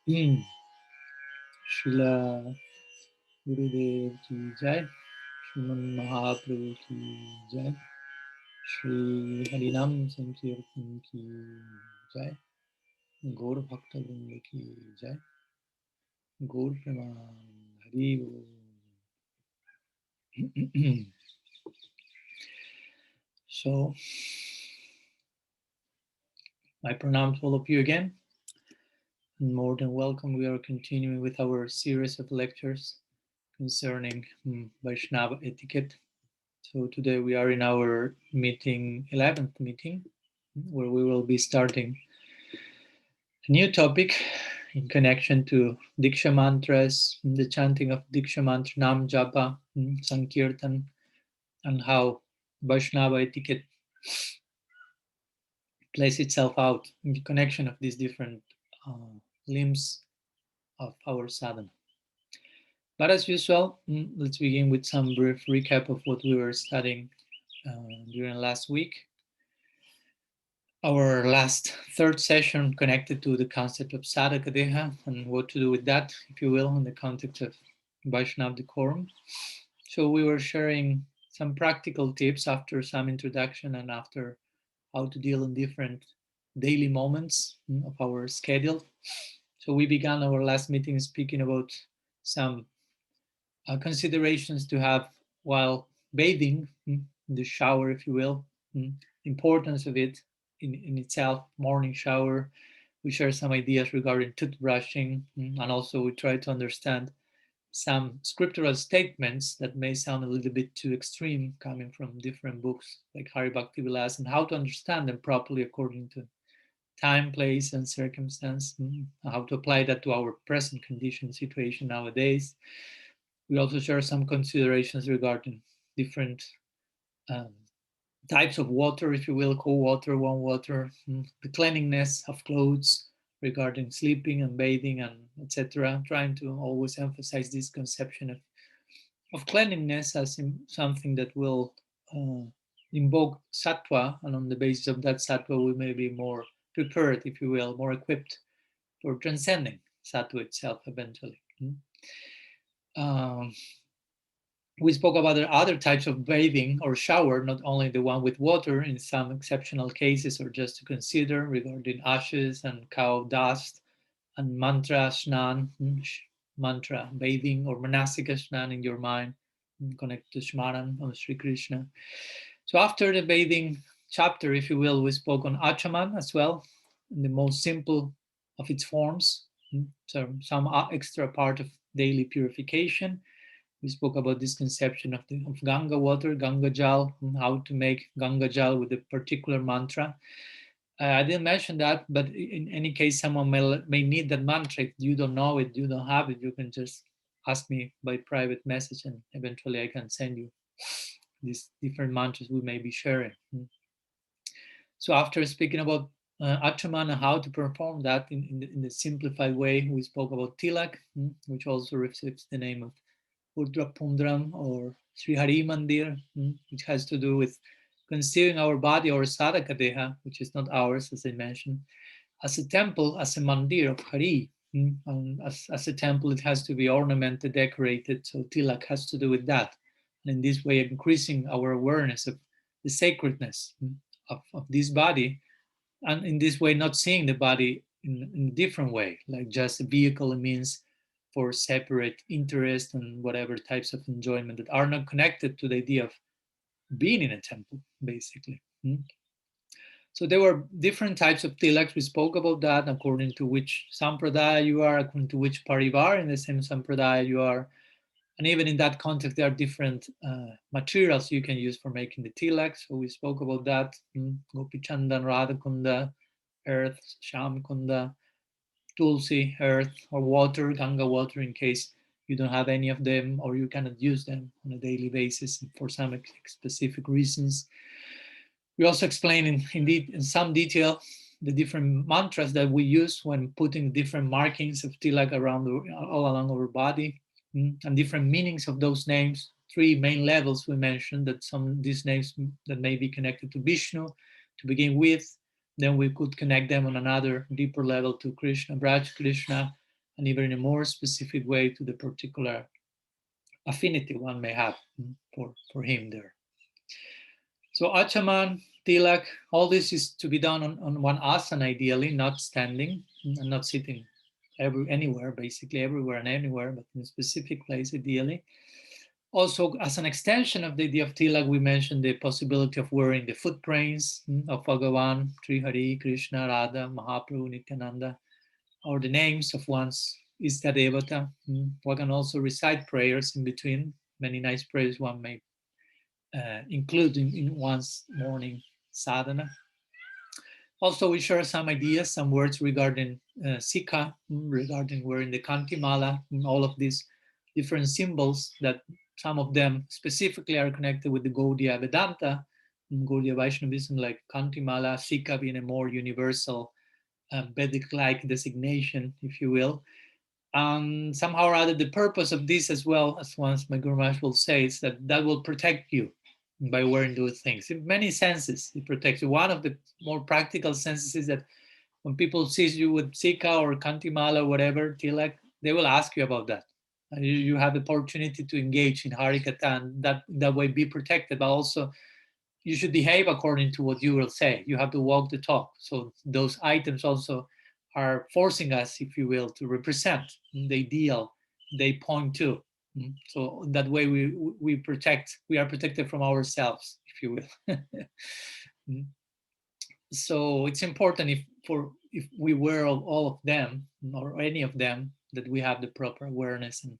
Hmm. Srila Gurudev ki jai, Sriman Mahaprabhu ki jai, Shri Harinam Sankirtan ki jai, Gaur Bhakta Vrinda ki jai, Gaur Praman Hari Bol. So, my pranam to all of you again, and more than welcome. We are continuing with our series of lectures concerning Vaisnava etiquette. So today we are in our meeting, 11th meeting, where we will be starting a new topic in connection to Diksha Mantras, the chanting of Diksha Mantra, Nama-japa, Sankirtana, and how Vaishnava etiquette plays itself out in the connection of these different limbs of our sadhana. But as usual, let's begin with some brief recap of what we were studying during last week. Our last third session connected to the concept of sadhaka deha and what to do with that, if you will, in the context of Vaishnava decorum. So we were sharing some practical tips after some introduction and after how to deal in different daily moments of our schedule. So we began our last meeting speaking about some considerations to have while bathing, the shower, if you will, importance of it in itself, morning shower. We share some ideas regarding toothbrushing, and also we try to understand some scriptural statements that may sound a little bit too extreme coming from different books like Hari Bhakti Vilas, and how to understand them properly according to time, place, and circumstance, how to apply that to our present condition situation nowadays. We also share some considerations regarding different um, types of water, if you will, cold water, warm water, the cleanliness of clothes, regarding sleeping and bathing, and etc. Trying to always emphasize this conception of cleanliness as something that will uh, invoke sattva, and on the basis of that sattva, we may be more prepared, if you will, more equipped for transcending sattva itself eventually. Um, we spoke about the other types of bathing or shower, not only the one with water in some exceptional cases, or just to consider regarding ashes and cow dust, and mantra snan, mantra bathing, or manasika snan in your mind, connect to Shmaran of Sri Krishna. So after the bathing chapter, if you will, we spoke on achaman as well, in the most simple of its forms. So some extra part of daily purification. We spoke about this conception of Ganga water, Ganga Jal, and how to make Ganga Jal with a particular mantra. I didn't mention that, but in any case, someone may need that mantra. If you don't know it, you don't have it, you can just ask me by private message, and eventually I can send you these different mantras we may be sharing. So after speaking about Achaman and how to perform that in the simplified way, we spoke about Tilak, which also receives the name of Udra Pundram or Sri Hari Mandir, which has to do with conceiving our body or Sadhaka Deha, which is not ours, as I mentioned, as a temple, as a mandir of Hari. And as a temple, it has to be ornamented, decorated, so Tilak has to do with that. And in this way, increasing our awareness of the sacredness of this body, and in this way, not seeing the body in a different way, like just a vehicle, a means for separate interest and whatever types of enjoyment that are not connected to the idea of being in a temple, basically. So there were different types of tilaks. We spoke about that according to which sampradaya you are, according to which parivar in the same sampradaya you are. And even in that context, there are different materials you can use for making the tilak. So we spoke about that. Gopi Chandan, Radhakunda, earth, Shamkunda, Tulsi, earth, or water, Ganga water, in case you don't have any of them or you cannot use them on a daily basis for some specific reasons. We also explain in some detail the different mantras that we use when putting different markings of tilak around all along our body, and different meanings of those names. Three main levels we mentioned, that some of these names that may be connected to Vishnu to begin with, then we could connect them on another deeper level to Krishna, Braj Krishna, and even in a more specific way to the particular affinity one may have for him there. So Achaman, Tilak, all this is to be done on one asana ideally, not standing and not sitting anywhere, basically everywhere and anywhere, but in a specific place ideally. Also, as an extension of the idea of Tilak, we mentioned the possibility of wearing the footprints of Bhagavan, Sri Hari, Krishna, Radha, Mahaprabhu, Nityananda, or the names of one's Ista Devata. One can also recite prayers in between, many nice prayers one may include in one's morning sadhana. Also, we share some ideas, some words regarding Sikha, regarding wearing the Kantimala, all of these different symbols that some of them specifically are connected with the Gaudiya Vedanta, Gaudiya Vaishnavism, like Kantimala, Sikha being a more universal Vedic-like designation, if you will. Somehow or other, the purpose of this as well, as once my Guru Maharaj will say, is that will protect you by wearing those things. In many senses, it protects you. One of the more practical senses is that when people see you with Sikha or Kantimala or whatever, Tilak, they will ask you about that. And you have the opportunity to engage in Harikatha and that way be protected, but also you should behave according to what you will say. You have to walk the talk. So those items also are forcing us, if you will, to represent the ideal they point to. So that way we are protected from ourselves, if you will. So it's important if we wear all of them or any of them, that we have the proper awareness and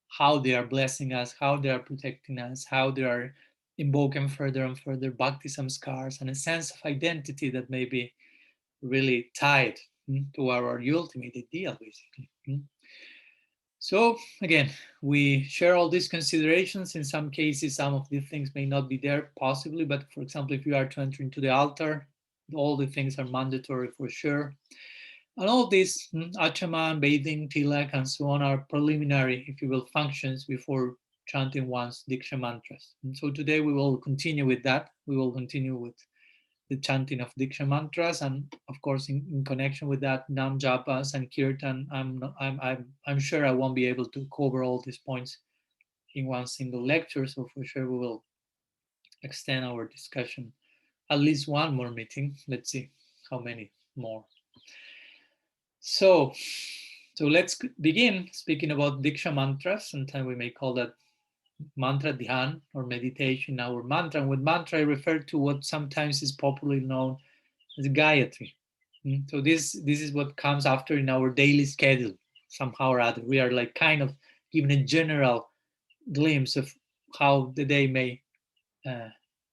how they are blessing us, how they are protecting us, how they are invoking further and further bhakti samskars and a sense of identity that may be really tied to our ultimate ideal, basically. So again, we share all these considerations. In some cases, some of these things may not be there possibly, but for example, if you are to enter into the altar, all the things are mandatory for sure. And all these achaman, bathing, tilak, and so on are preliminary, if you will, functions before chanting one's Diksha Mantras. And so today we will continue with that. We will continue with the chanting of Diksha Mantras, and of course, in connection with that, Nama-japa, Sankirtana. I'm sure I won't be able to cover all these points in one single lecture, so for sure we will extend our discussion at least one more meeting. Let's see how many more. So let's begin speaking about Diksha Mantras. Sometimes we may call that mantra dhyan or meditation. Our mantra, and with mantra I refer to what sometimes is popularly known as Gayatri. So this is what comes after in our daily schedule, somehow or other. We are like kind of given a general glimpse of how the day may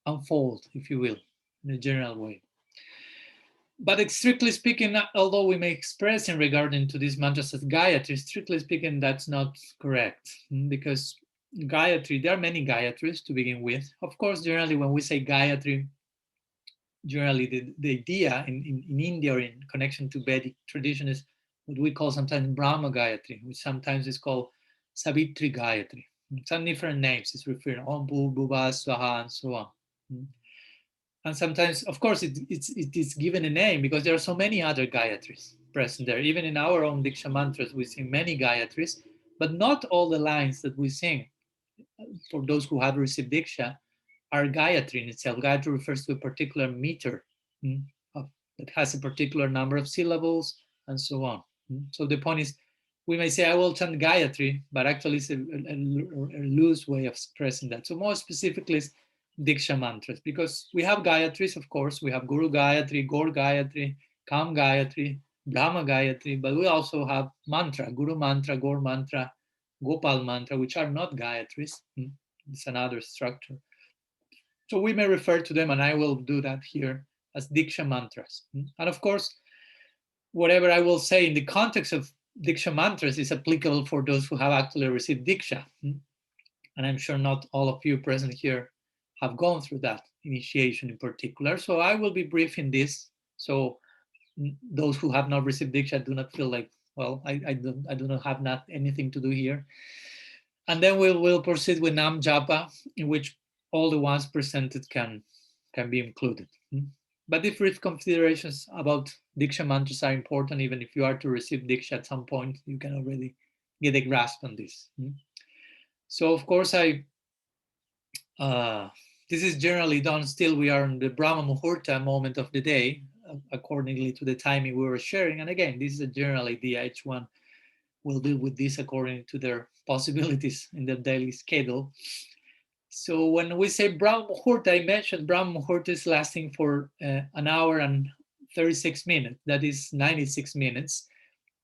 unfold, if you will, in a general way. But strictly speaking, although we may express in regarding to these mantras as Gayatri, strictly speaking, that's not correct. Because Gayatri, there are many Gayatris to begin with. Of course, generally when we say Gayatri, generally the idea in India or in connection to Vedic tradition is what we call sometimes Brahma Gayatri, which sometimes is called Savitri Gayatri. Some different names is referring Om Bhu Bhuva Swaha and so on. And sometimes, of course, it is given a name because there are so many other Gayatris present there. Even in our own Diksha Mantras, we sing many Gayatris, but not all the lines that we sing for those who have received Diksha are Gayatri in itself. Gayatri refers to a particular meter that has a particular number of syllables and so on. So the point is, we may say, I will chant Gayatri, but actually it's a loose way of expressing that. So more specifically, it's Diksha Mantras, because we have Gayatris, of course. We have Guru Gayatri, Gaur Gayatri, Kam Gayatri, Brahma Gayatri, but we also have mantra, Guru Mantra, Gaur Mantra, Gopal Mantra, which are not Gayatris. It's another structure. So we may refer to them, and I will do that here, as Diksha Mantras. And of course, whatever I will say in the context of Diksha Mantras is applicable for those who have actually received Diksha. And I'm sure not all of you present here have gone through that initiation in particular. So I will be brief in this. So those who have not received Diksha do not feel like, well, I do not have anything to do here. And then we'll proceed with Nama-japa, in which all the ones presented can be included. But the brief considerations about Diksha mantras are important. Even if you are to receive Diksha at some point, you can already get a grasp on this. So, of course, uh, this is generally done. Still, we are in the Brahma Muhurta moment of the day, accordingly to the timing we were sharing. And again, this is a general idea. Each one will deal with this according to their possibilities in their daily schedule. So when we say Brahma Muhurta, I mentioned Brahma Muhurta is lasting for an hour and 36 minutes. That is 96 minutes.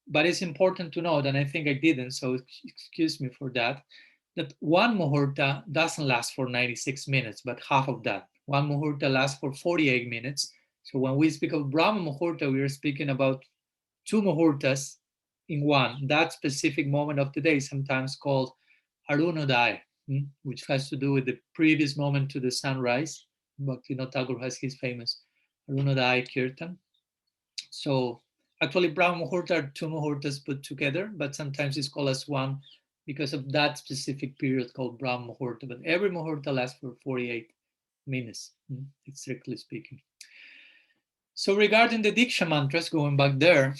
But it's important to note, and I think I didn't, so excuse me for that, that one Muhurta doesn't last for 96 minutes, but half of that. One Muhurta lasts for 48 minutes. So when we speak of Brahma Muhurta, we are speaking about two Muhurtas in one. That specific moment of the day is sometimes called Arunodaya, which has to do with the previous moment to the sunrise. Bhaktivinoda Thakur has his famous Arunodaya Kirtan. So actually, Brahma Muhurta are two Muhurtas put together, but sometimes it's called as one because of that specific period called Brahma Muhurta. But every Muhurta lasts for 48 minutes, strictly speaking. So regarding the Diksha mantras, going back there,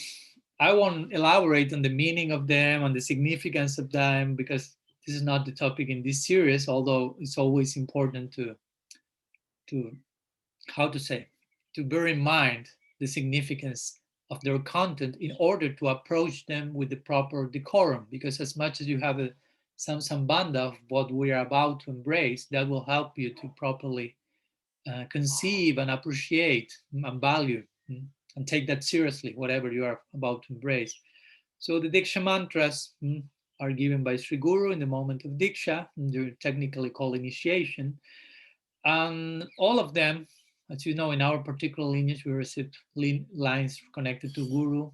I won't elaborate on the meaning of them and the significance of them because this is not the topic in this series, although it's always important to how to say, to bear in mind the significance of their content in order to approach them with the proper decorum. Because as much as you have some sambandha of what we are about to embrace, that will help you to properly conceive and appreciate and value and take that seriously, whatever you are about to embrace. So the Diksha mantras are given by Sri Guru in the moment of Diksha, they're technically called initiation. And all of them, as you know, in our particular lineage, we received lines connected to Guru,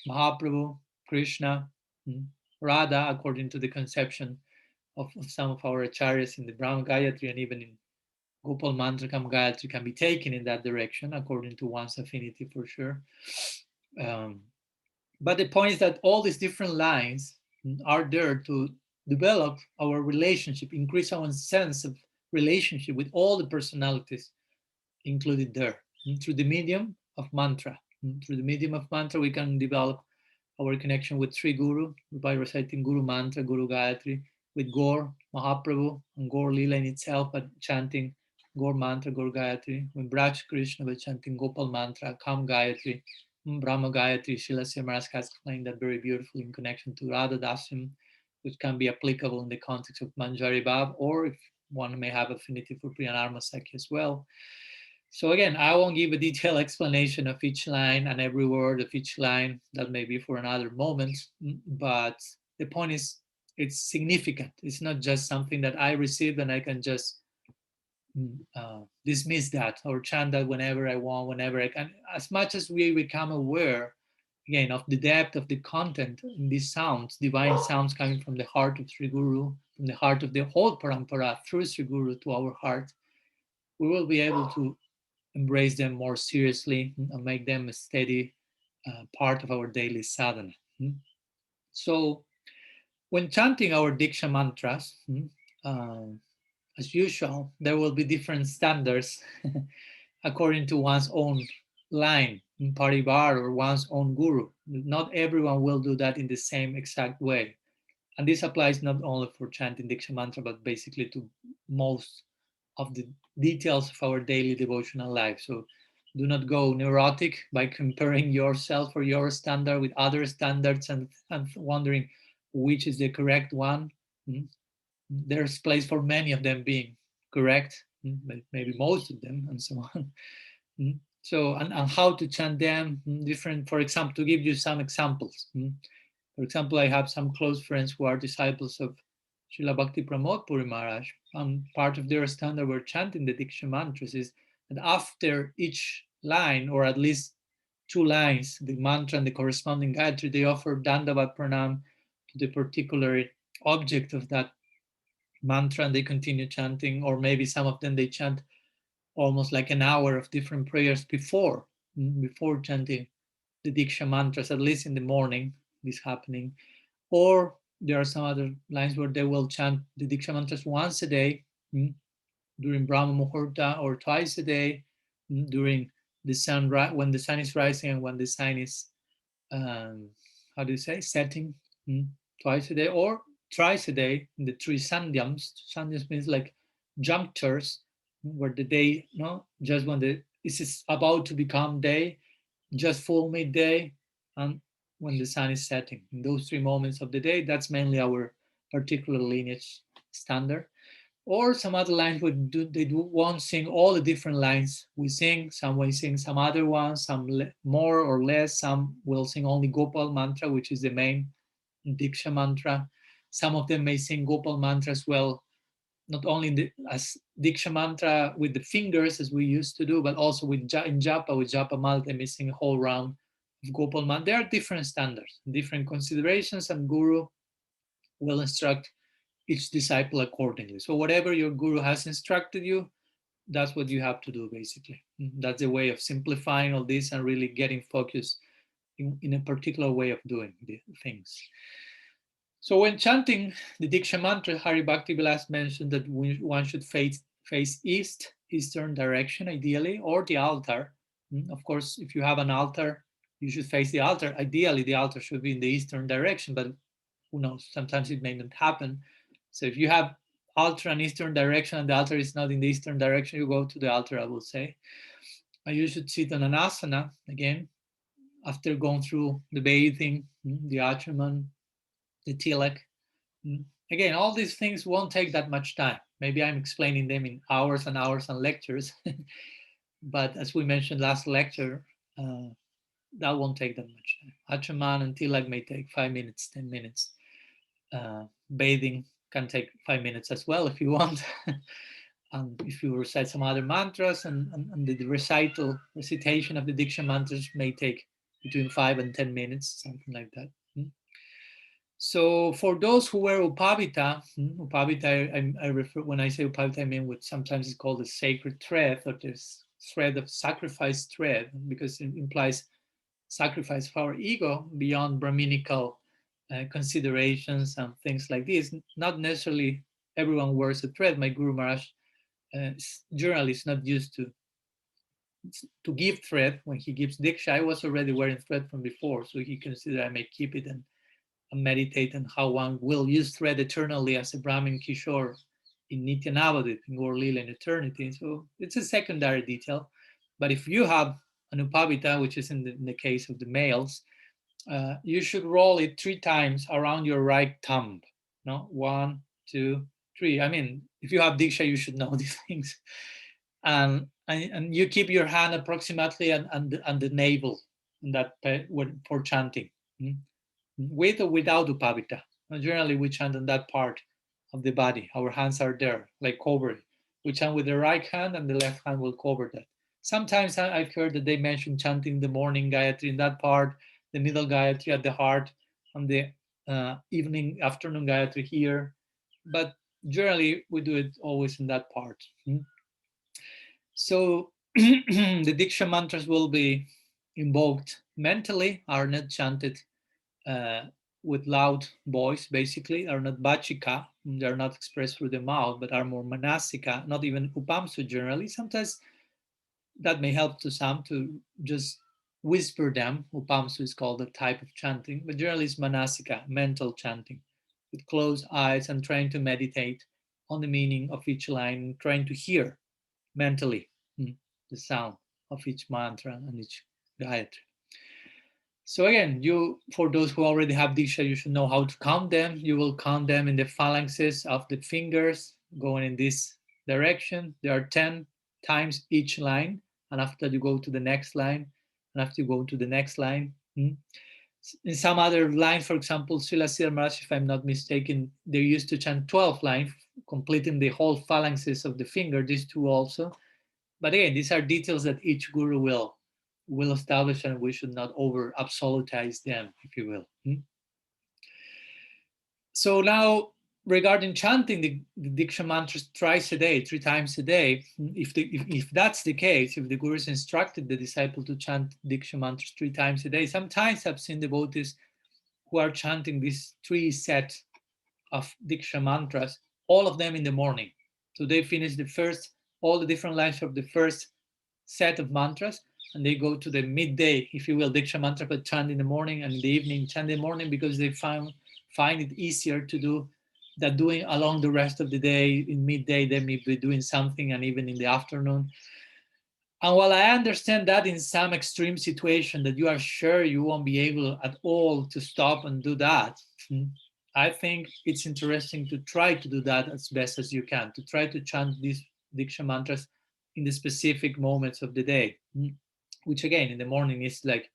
Mahaprabhu, Krishna, Radha, according to the conception of some of our acharyas in the Brahma Gayatri, and even in Gopal Mantrakam Gayatri can be taken in that direction, according to one's affinity for sure. But the point is that all these different lines are there to develop our relationship, increase our sense of relationship with all the personalities included there. Through the medium of mantra. Through the medium of mantra, we can develop our connection with Sri Guru by reciting Guru Mantra, Guru Gayatri, with Gaur, Mahaprabhu, and Gaur Lila in itself, but chanting Gaur Mantra, Gaur Gayatri, with Braj Krishna by chanting Gopal Mantra, Kam Gayatri, Brahma Gayatri. Srila Simaras has explained that very beautifully in connection to Radha Dasim, which can be applicable in the context of Manjari Bhav, or if one may have affinity for Priyanarma Sakhi as well. So again, I won't give a detailed explanation of each line and every word of each line. That may be for another moment. But the point is, it's significant. It's not just something that I received and I can just dismiss that or chant that whenever I want, whenever I can. As much as we become aware, again, of the depth of the content in these sounds, divine sounds coming from the heart of Sri Guru, from the heart of the whole parampara through Sri Guru to our heart, we will be able to embrace them more seriously and make them a steady part of our daily sadhana. So when chanting our Diksha mantras, as usual, there will be different standards according to one's own line, parivar, or one's own guru. Not everyone will do that in the same exact way. And this applies not only for chanting Diksha mantra, but basically to most of the details of our daily devotional life. So do not go neurotic by comparing yourself or your standard with other standards and wondering which is the correct one. There's place for many of them being correct, maybe most of them, and so on. So, and how to chant them, different, for example, to give you some examples. For example, I have some close friends who are disciples of Srila Bhakti Pramod Puri Maharaj, and part of their standard were chanting the Diksha mantras is that after each line, or at least two lines, the mantra and the corresponding Gayatri, they offer Dandavat Pranam to the particular object of that mantra and they continue chanting, or maybe some of them they chant almost like an hour of different prayers before chanting the Diksha mantras, at least in the morning, this happening. Or there are some other lines where they will chant the Diksha mantras once a day during Brahma Muhurta, or twice a day, during the when the sun is rising and when the sun is, um, how do you say, setting, twice a day or thrice a day in the three sandhyams. Sandhyams means like junctures, where the day, just when this is about to become day, just full midday, and when the sun is setting. In those 3 moments of the day, that's mainly our particular lineage standard. Or some other lines would do, they do won't sing all the different lines we sing. Some will sing some other ones, some more or less. Some will sing only Gopal mantra, which is the main Diksha mantra. Some of them may sing Gopal mantra as well, not only as Diksha mantra with the fingers as we used to do, but also with in Japa, with Japa Mal, they may sing a whole round of Gopal mantra. There are different standards, different considerations, and Guru will instruct each disciple accordingly. So whatever your guru has instructed you, that's what you have to do basically. That's a way of simplifying all this and really getting focused in a particular way of doing the things. So when chanting the Diksha mantra, Hari Bhakti Vilas mentioned that one should face eastern direction ideally, or the altar. Of course, if you have an altar, you should face the altar. Ideally, the altar should be in the eastern direction, but who knows? Sometimes it may not happen. So if you have altar and eastern direction and the altar is not in the eastern direction, you go to the altar, I will say. You should sit on an asana again after going through the bathing, the achaman, the tilak. Again, all these things won't take that much time. Maybe I'm explaining them in hours and hours and lectures, but as we mentioned last lecture, that won't take that much time. Achaman and tilak may take 5 minutes, 10 minutes. Bathing can take 5 minutes as well if you want. And if you recite some other mantras, and the recitation of the Diksha mantras may take between 5 and 10 minutes, something like that. So for those who wear upavita, I refer, when I say upavita, I mean what sometimes is called the sacred thread, or this thread of sacrifice thread, because it implies sacrifice of our ego beyond Brahminical considerations and things like this. Not necessarily everyone wears a thread. My Guru Maharaj generally is not used to give thread when he gives Diksha. I was already wearing thread from before, so he considered I may keep it and meditate on how one will use thread eternally as a Brahmin Kishore in Nitya Navadip, in Gaur Lila in eternity. So it's a secondary detail. But if you have an upavita, which is in the case of the males, you should roll it 3 times around your right thumb. No, 1, 2, 3. I mean, if you have Diksha, you should know these things. And you keep your hand approximately on the navel, that for chanting. With or without upavita. Generally, we chant on that part of the body. Our hands are there, like covered. We chant with the right hand, and the left hand will cover that. Sometimes I've heard that they mention chanting the morning Gayatri in that part, the middle Gayatri at the heart, and the afternoon Gayatri here. But generally, we do it always in that part. So the Diksha mantras will be invoked mentally, are not chanted uh, with loud voice, basically, are not bachika, they're not expressed through the mouth, but are more manasika, not even upamsu generally. Sometimes that may help to some to just whisper them. Upamsu is called a type of chanting, but generally it's manasika, mental chanting, with closed eyes and trying to meditate on the meaning of each line, trying to hear mentally the sound of each mantra and each gayatri. So again, for those who already have Diksha, you should know how to count them. You will count them in the phalanxes of the fingers going in this direction. There are 10 times each line. And after you go to the next line, and after you go to the next line. In some other lines, for example, Srila Siddhar Maharaj, if I'm not mistaken, they used to chant 12 lines, completing the whole phalanxes of the finger, these two also. But again, these are details that each guru will establish, and we should not over absolutize them, if you will. So now, regarding chanting the Diksha mantras thrice a day, 3 times a day, if that's the case, if the guru has instructed the disciple to chant Diksha mantras 3 times a day, sometimes I've seen devotees who are chanting these 3 sets of Diksha mantras, all of them in the morning. So they finish all the different lines of the first set of mantras, and they go to the midday, if you will, Diksha mantra, but chant in the morning, and in the evening chant in the morning, because they find it easier to do that doing along the rest of the day. In midday, they may be doing something, and even in the afternoon. And while I understand that in some extreme situation that you are sure you won't be able at all to stop and do that, I think it's interesting to try to do that as best as you can, to try to chant these Diksha mantras in the specific moments of the day, which again, in the morning is like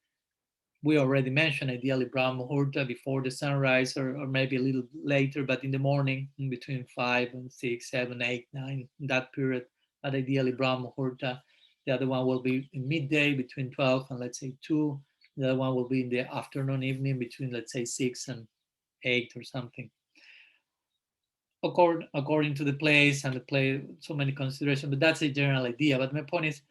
we already mentioned, ideally Brahma Muhurta before the sunrise, or maybe a little later, but in the morning, in between 5 and 6, 7, 8, 9, in that period, but ideally Brahma Muhurta. The other one will be in midday between 12 and let's say 2. The other one will be in the afternoon, evening between let's say 6 and 8 or something. According to the place and the play, so many considerations, but that's a general idea. But my point is,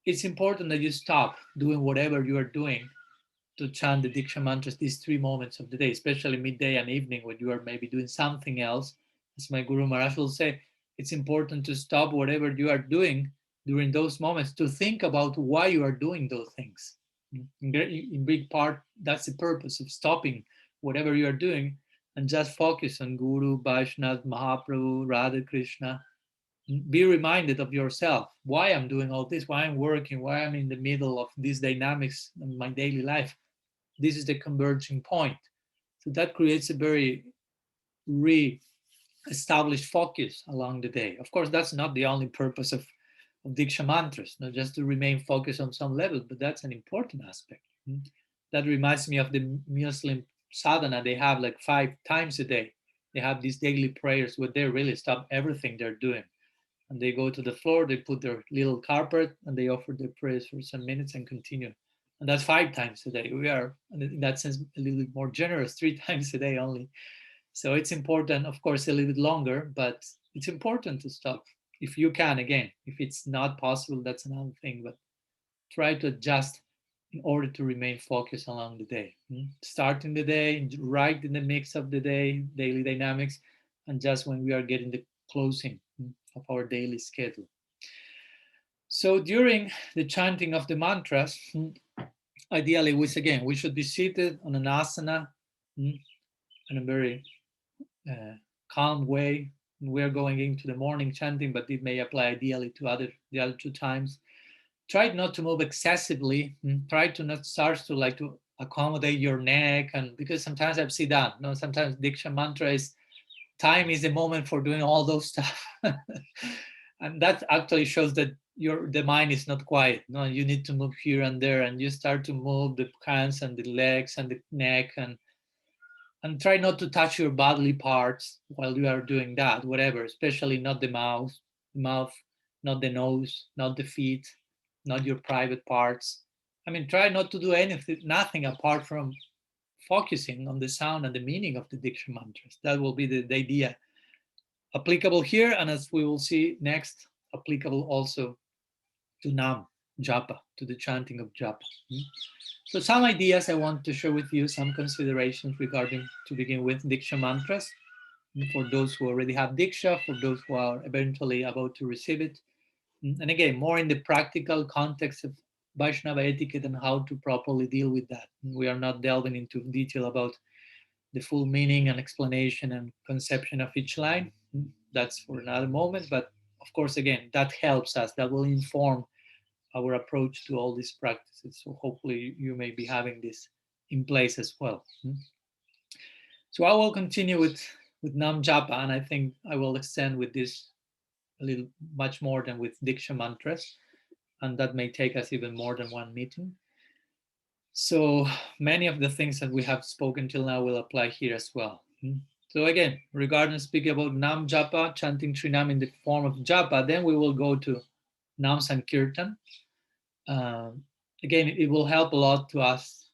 it's important that you stop doing whatever you are doing to chant the Diksha mantras these 3 moments of the day, especially midday and evening when you are maybe doing something else. As my Guru Maharaj will say, it's important to stop whatever you are doing during those moments to think about why you are doing those things. In big part, that's the purpose of stopping whatever you are doing and just focus on Guru, Vaishnava, Mahaprabhu, Radha Krishna. Be reminded of yourself, why I'm doing all this, why I'm working, why I'm in the middle of these dynamics in my daily life. This is the converging point. So that creates a very re-established focus along the day. Of course, that's not the only purpose of Diksha mantras, not just to remain focused on some level, but that's an important aspect. That reminds me of the Muslim sadhana. They have like 5 times a day. They have these daily prayers where they really stop everything they're doing. And they go to the floor, they put their little carpet, and they offer their prayers for some minutes and continue. And that's 5 times a day. We are, in that sense, a little bit more generous, 3 times a day only. So it's important, of course, a little bit longer, but it's important to stop if you can. Again, if it's not possible, that's another thing, but try to adjust in order to remain focused along the day. Starting the day, right in the mix of the day, daily dynamics, and just when we are getting the closing of our daily schedule. So during the chanting of the mantras, ideally, we should be seated on an asana in a very calm way. We are going into the morning chanting, but it may apply ideally to the other 2 times. Try not to move excessively. Try to not start to accommodate your neck, and because sometimes I've seen that. Sometimes Diksha mantra is time is the moment for doing all those stuff, and that actually shows that the mind is not quiet. No, you need to move here and there, and you start to move the hands and the legs and the neck, and try not to touch your bodily parts while you are doing that, whatever, especially not the mouth, not the nose, not the feet, not your private parts. I mean, try not to do nothing apart from focusing on the sound and the meaning of the Diksha mantras. That will be the idea applicable here, and as we will see next, applicable also to Nama-japa, to the chanting of Japa. So some ideas I want to share with you, some considerations regarding, to begin with, Diksha mantras, for those who already have Diksha, for those who are eventually about to receive it. And again, more in the practical context of Vaishnava etiquette and how to properly deal with that. We are not delving into detail about the full meaning and explanation and conception of each line. That's for another moment. But of course, again, that helps us. That will inform our approach to all these practices. So hopefully you may be having this in place as well. So I will continue with Nama-japa, and I think I will extend with this a little much more than with Diksha mantras, and that may take us even more than one meeting. So many of the things that we have spoken till now will apply here as well. So again, regarding speaking about Nama-japa, chanting Trinam in the form of japa, then we will go to Nam Sankirtan. Again, it will help a lot to us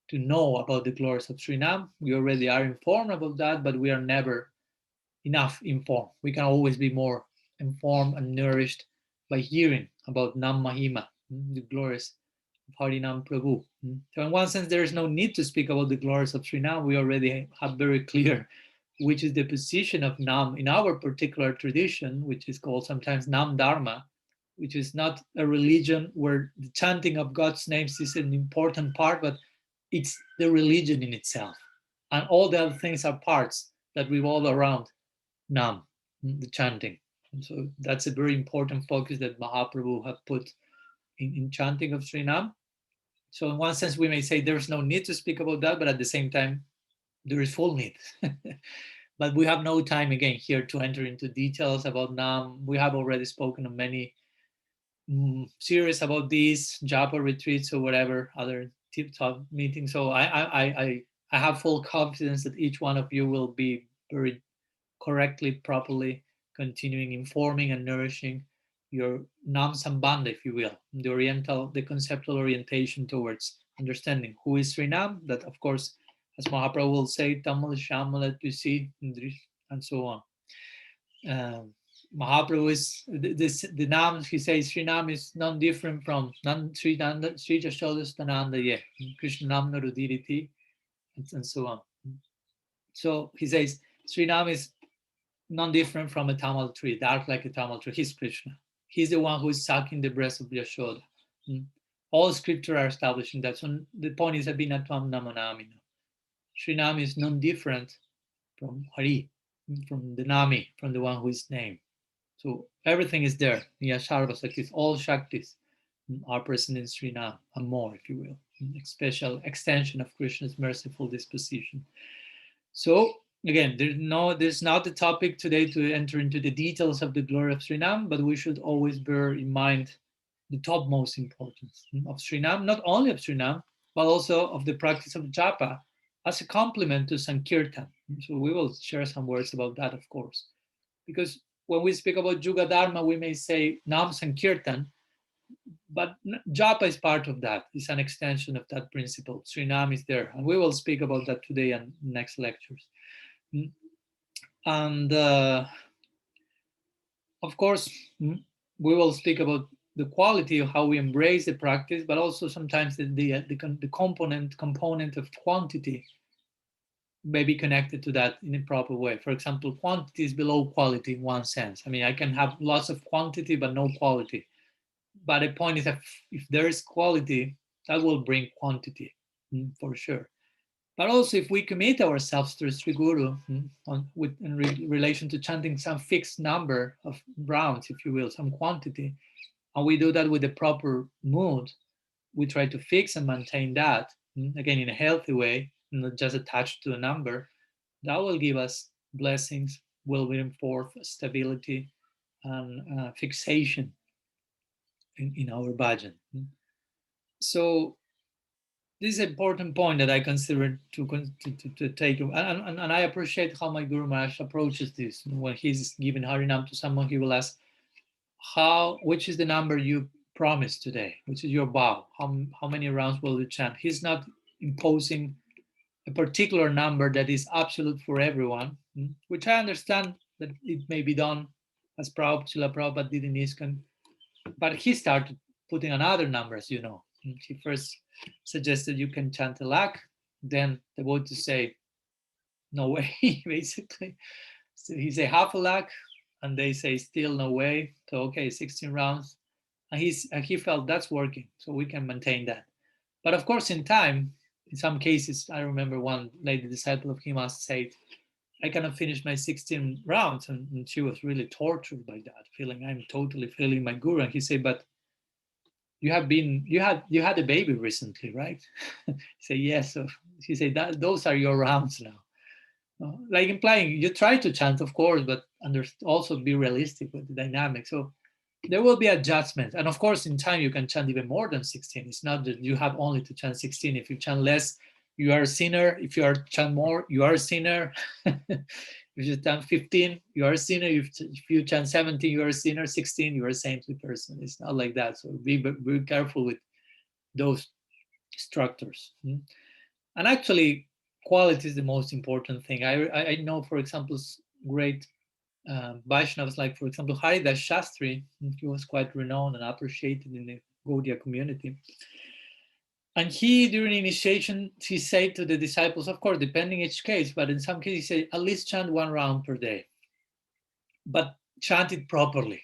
to know about the glories of Srinam. We already are informed about that, but we are never enough informed. We can always be more informed and nourished by hearing about Nam Mahima, the glories of Harinam Prabhu. So in one sense, there is no need to speak about the glories of Srinam. We already have very clear which is the position of Nam in our particular tradition, which is called sometimes Nam Dharma, which is not a religion where the chanting of God's names is an important part, but it's the religion in itself. And all the other things are parts that revolve around Nam, the chanting. And so that's a very important focus that Mahaprabhu have put in chanting of Sri Nam. So in one sense, we may say there's no need to speak about that, but at the same time, there is full need. But we have no time again here to enter into details about Nam. We have already spoken on many series about these Japa retreats or whatever other tip-top meetings. So I have full confidence that each one of you will be very correctly, properly continuing informing and nourishing your Nam Sambandha, if you will, the conceptual orientation towards understanding who is Sri Nam, that of course, as Mahaprabhu will say, Tamal Shamalat, you see, and so on. Mahaprabhu is the Nam, he says Sri Nam is non-different from Sri Jashodastananda, yeah, Krishna Nam Narudiriti, and so on. So he says Sri Nam is non-different from a tamal tree, dark like a tamal tree. He's Krishna. He's the one who is sucking the breast of Yashoda. All scripture are establishing that. So the point is Abhinatvam Namanami. Sri Nam is non-different from Hari, from the Nami, from the one who is named. So everything is there. Yasharva Saktis, all Shaktis are present in Sri Nam and more, if you will. A special extension of Krishna's merciful disposition. So again, there's not the topic today to enter into the details of the glory of Sri Nam, but we should always bear in mind the topmost importance of Sri Nam, not only of Sri Nam, but also of the practice of Japa as a complement to Sankirtana. So we will share some words about that, of course. Because when we speak about Yuga Dharma, we may say Nam Sankirtan, but Japa is part of that. It's an extension of that principle. Sri Nam is there. And we will speak about that today and next lectures. And of course, we will speak about the quality of how we embrace the practice, but also sometimes the component of quantity may be connected to that in a proper way. For example, quantity is below quality in one sense. I mean, I can have lots of quantity, but no quality. But the point is that if there is quality, that will bring quantity, for sure. But also, if we commit ourselves to Sri Guru in relation to chanting some fixed number of rounds, if you will, some quantity, and we do that with the proper mood, we try to fix and maintain that, again, in a healthy way, not just attached to a number, that will give us blessings, will reinforce stability and fixation in our bhajan. So this is an important point that I consider to take, and I appreciate how my Guru Maharaj approaches this. When he's giving Harinam to someone, he will ask, which is the number you promised today? Which is your vow? How many rounds will you chant? He's not imposing a particular number that is absolute for everyone, which I understand that it may be done as Srila Prabhupada did in ISKCON, but he started putting another number, as you know. He first suggested you can chant a lakh, then the devotees say, no way, basically. So he say half a lakh, and they say still no way. So okay, 16 rounds. And he felt that's working, so we can maintain that. But of course, in time, in some cases, I remember one lady disciple of him said, I cannot finish my 16 rounds. And she was really tortured by that, feeling I'm totally failing my guru. And he said, but you had a baby recently, right? Say yes. So she said that those are your rounds now. Like implying you try to chant, of course, but also be realistic with the dynamic. So there will be adjustments. And of course, in time, you can chant even more than 16. It's not that you have only to chant 16. If you chant less, you are a sinner. If you chant more, you are a sinner. If you chant 15, you are a sinner. If you chant 17, you are a sinner. 16, you are a saintly person. It's not like that. So be very careful with those structures. And actually, quality is the most important thing. I know, for example, great Vaishnavas, like, for example, Haridas Shastri. He was quite renowned and appreciated in the Gaudiya community. And he, during initiation, he said to the disciples, of course, depending each case, but in some cases, he said, at least chant 1 round per day, but chant it properly.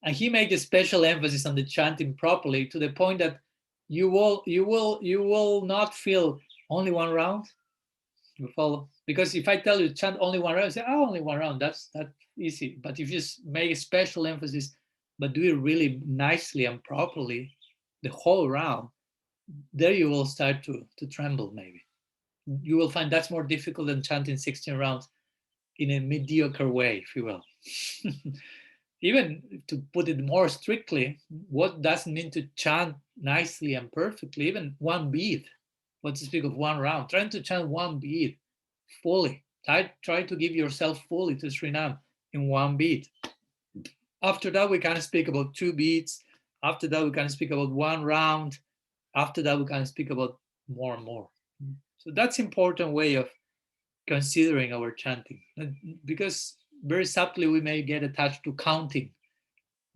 And he made a special emphasis on the chanting properly, to the point that you will not feel only one round. You follow? Because if I tell you chant only one round, you say, oh, only one round, that's easy. But if you just make a special emphasis, but do it really nicely and properly, the whole round, there you will start to tremble. Maybe you will find that's more difficult than chanting 16 rounds in a mediocre way, if you will. Even to put it more strictly, what does it mean to chant nicely and perfectly? Even one beat, what to speak of one round, trying to chant one beat fully. Try to give yourself fully to Srinam in one beat. After that, we can speak about two beats. After that, we can speak about one round. After that, we can speak about more and more. So that's important way of considering our chanting, because very subtly we may get attached to counting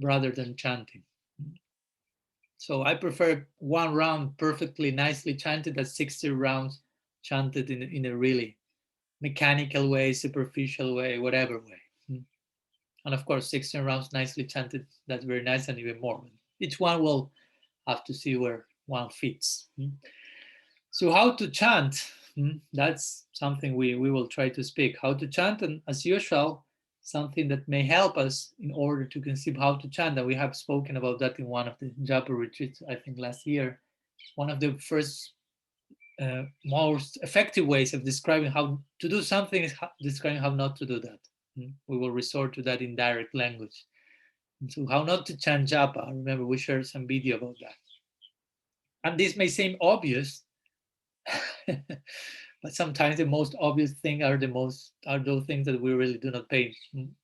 rather than chanting. So I prefer one round perfectly nicely chanted as 60 rounds chanted in a really mechanical way, superficial way, whatever way. And of course, 16 rounds nicely chanted, that's very nice, and even more. Each one will have to see where one fits. So how to chant? That's something we will try to speak. How to chant, and as usual, something that may help us in order to conceive how to chant. And we have spoken about that in one of the Japa retreats, I think last year. One of the first most effective ways of describing how to do something is describing how not to do that. We will resort to that in direct language. And so how not to chant japa. I remember we shared some video about that. And this may seem obvious, but sometimes the most obvious thing are those things that we really do not pay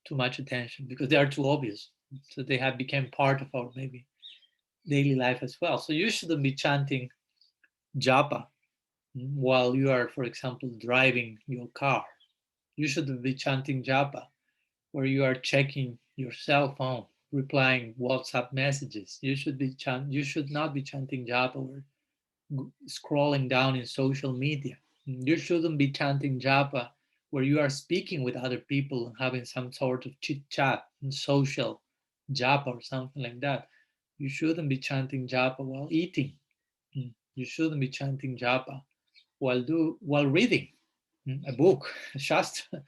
too much attention, because they are too obvious. So they have become part of our maybe daily life as well. So you shouldn't be chanting japa while you are, for example, driving your car. You shouldn't be chanting japa where you are checking your cell phone, replying WhatsApp messages. You should not be chanting japa or scrolling down in social media. You shouldn't be chanting japa where you are speaking with other people and having some sort of chit chat and social japa or something like that. You shouldn't be chanting japa while eating. You shouldn't be chanting japa while reading a book, a shastra.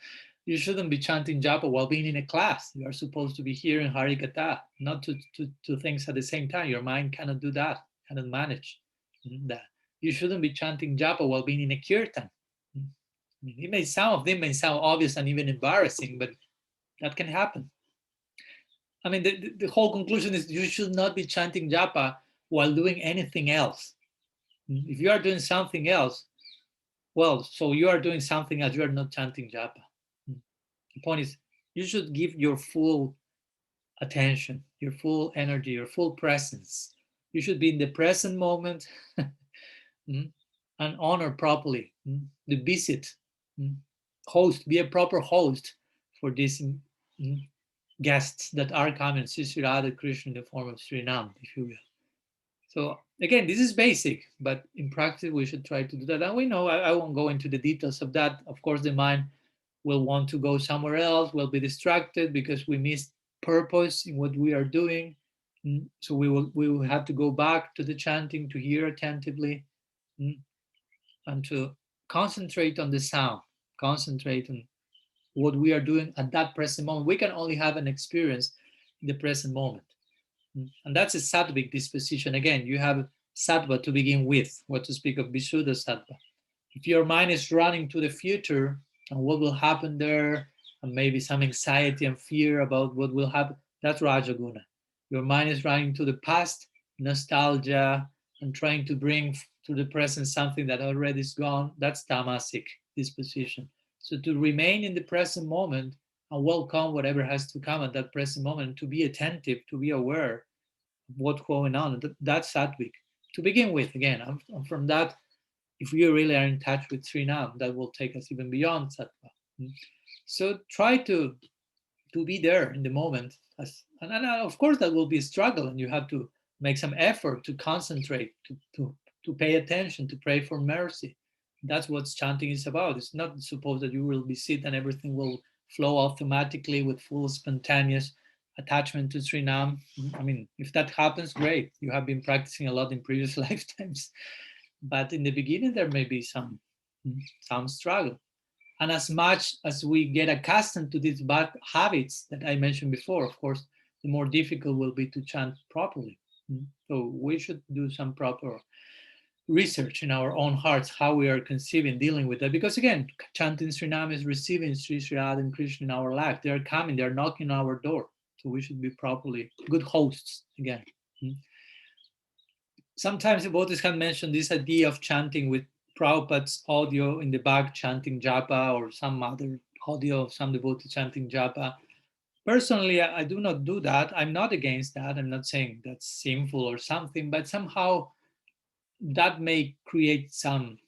You shouldn't be chanting japa while being in a class. You are supposed to be hearing harikatha, not two things at the same time. Your mind cannot do that, cannot manage that. You shouldn't be chanting japa while being in a kirtan. Some of them may sound obvious and even embarrassing, but that can happen. I mean, the whole conclusion is you should not be chanting japa while doing anything else. If you are doing something else, well, so you are doing something else, you are not chanting japa. The point is, you should give your full attention, your full energy, your full presence. You should be in the present moment and honor properly the visit. Host, be a proper host for these guests that are coming, Sri Radha Krishna in the form of Sri Nam, if you will. So again, this is basic, but in practice, we should try to do that. And we know, I won't go into the details of that. Of course, the mind will want to go somewhere else, will be distracted because we missed purpose in what we are doing. So we will have to go back to the chanting, to hear attentively, and to concentrate on the sound, concentrate on what we are doing at that present moment. We can only have an experience in the present moment. And that's a sattvic disposition. Again, you have sattva to begin with, what to speak of Visuddha sattva. If your mind is running to the future and what will happen there, and maybe some anxiety and fear about what will happen, that's Rajaguna. Your mind is running to the past, nostalgia, and trying to bring to the present something that already is gone, that's Tamasic disposition. So to remain in the present moment and welcome whatever has to come at that present moment, to be attentive, to be aware of what's going on, that's Sattvic. To begin with, again, and from that, if we really are in touch with Sri Nam, that will take us even beyond Sattva. So try to be there in the moment. And of course, that will be a struggle, and you have to make some effort to concentrate, to pay attention, to pray for mercy. That's what chanting is about. It's not supposed that you will be sit and everything will flow automatically with full spontaneous attachment to Sri Nam. I mean, if that happens, great. You have been practicing a lot in previous lifetimes. But in the beginning, there may be some struggle. And as much as we get accustomed to these bad habits that I mentioned before, of course, the more difficult will be to chant properly. So we should do some proper research in our own hearts how we are conceiving, dealing with that. Because again, chanting Sri Nam is receiving Sri Sri Radha and Krishna in our life. They are coming, they are knocking on our door. So we should be properly good hosts again. Sometimes devotees have mentioned this idea of chanting with Prabhupada's audio in the back, chanting japa, or some other audio of some devotee chanting japa. Personally, I do not do that. I'm not against that. I'm not saying that's sinful or something, but somehow that may create some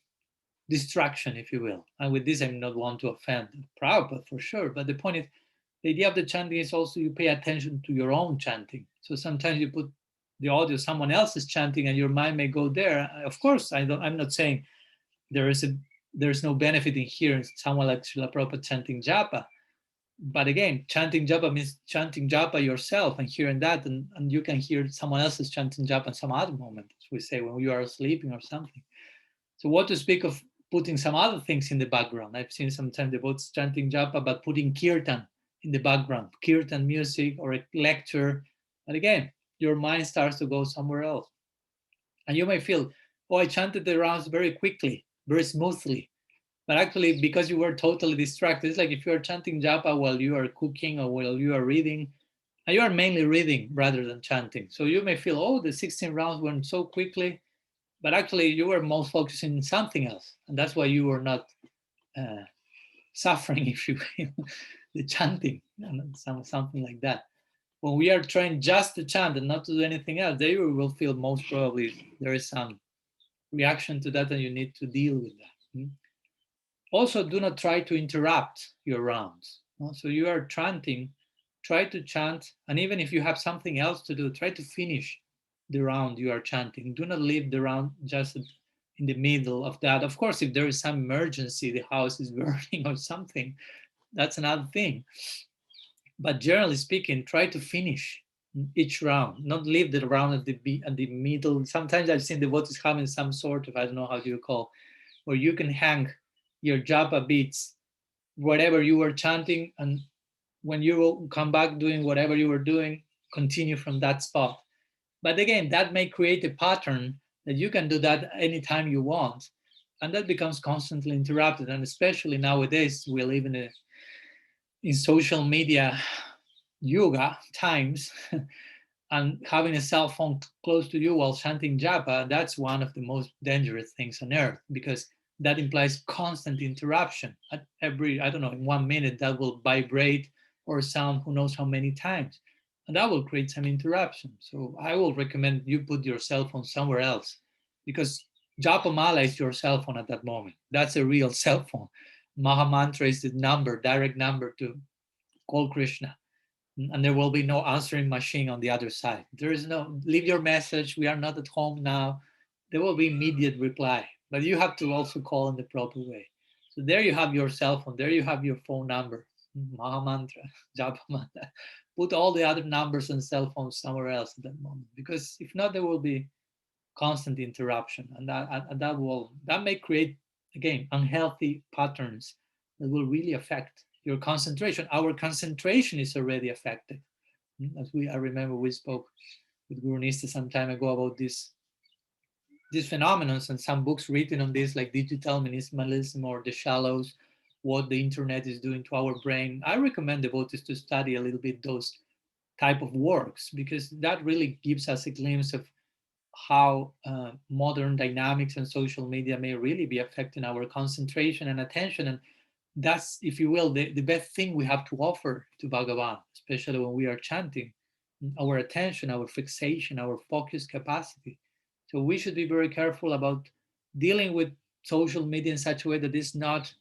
distraction, if you will. And with this, I'm not one to offend Prabhupada for sure. But the point is, the idea of the chanting is also you pay attention to your own chanting. So sometimes you put the audio, someone else is chanting, and your mind may go there. Of course, I'm not saying there's no benefit in hearing someone like Srila Prabhupada chanting japa. But again, chanting japa means chanting japa yourself and hearing that, and you can hear someone else's chanting japa in some other moment, as we say, when you are sleeping or something. So what to speak of putting some other things in the background? I've seen sometimes devotees chanting japa, but putting kirtan in the background, kirtan music or a lecture. But again, your mind starts to go somewhere else. And you may feel, oh, I chanted the rounds very quickly, very smoothly. But actually, because you were totally distracted, it's like if you are chanting japa while you are cooking or while you are reading, and you are mainly reading rather than chanting. So you may feel, oh, the 16 rounds went so quickly, but actually you were most focusing on something else. And that's why you were not suffering, if you will, the chanting, something like that. When we are trying just to chant and not to do anything else, there you will feel most probably there is some reaction to that and you need to deal with that. Also, do not try to interrupt your rounds. So you are chanting, try to chant, and even if you have something else to do, try to finish the round you are chanting. Do not leave the round just in the middle of that. Of course, if there is some emergency, the house is burning or something, that's another thing. But generally speaking, try to finish each round, not leave the round at the middle. Sometimes I've seen devotees having some sort of, I don't know how you call, where you can hang your japa beats, whatever you were chanting, and when you will come back doing whatever you were doing, continue from that spot. But again, that may create a pattern that you can do that anytime you want. And that becomes constantly interrupted. And especially nowadays, we live in social media yoga times, and having a cell phone close to you while chanting japa, that's one of the most dangerous things on earth, because that implies constant interruption. At every, I don't know, in 1 minute that will vibrate or sound who knows how many times. And that will create some interruption. So I will recommend you put your cell phone somewhere else, because japa mala is your cell phone at that moment. That's a real cell phone. Maha mantra is the number, direct number to call Krishna, and there will be no answering machine on the other side. There is no, leave your message, we are not at home now. There will be immediate reply, but you have to also call in the proper way. So there you have your cell phone, there you have your phone number, Maha Mantra, Japa Mantra. Put all the other numbers and cell phones somewhere else at that moment, because if not, there will be constant interruption, and that may create, again, unhealthy patterns that will really affect your concentration. Our concentration is already affected. As I remember we spoke with Guru Nista some time ago about these phenomena, and some books written on this, like Digital Minimalism or The Shallows, what the internet is doing to our brain. I recommend devotees to study a little bit those type of works, because that really gives us a glimpse of how modern dynamics and social media may really be affecting our concentration and attention. And that's, if you will, the best thing we have to offer to Bhagavan, especially when we are chanting, our attention, our fixation, our focus capacity. So we should be very careful about dealing with social media in such a way that is not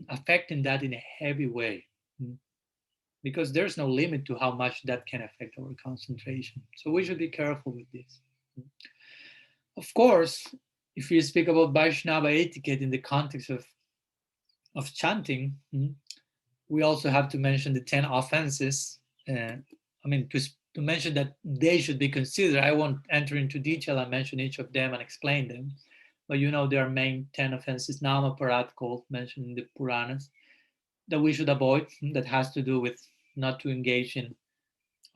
affecting that in a heavy way, because there's no limit to how much that can affect our concentration. So we should be careful with this. Of course, if you speak about Vaisnava etiquette in the context of chanting, We also have to mention the 10 offenses. To mention that they should be considered. I won't enter into detail and mention each of them and explain them. But there are main 10 offenses, Nama-parat called, mentioned in the Puranas, that we should avoid. That has to do with not to engage in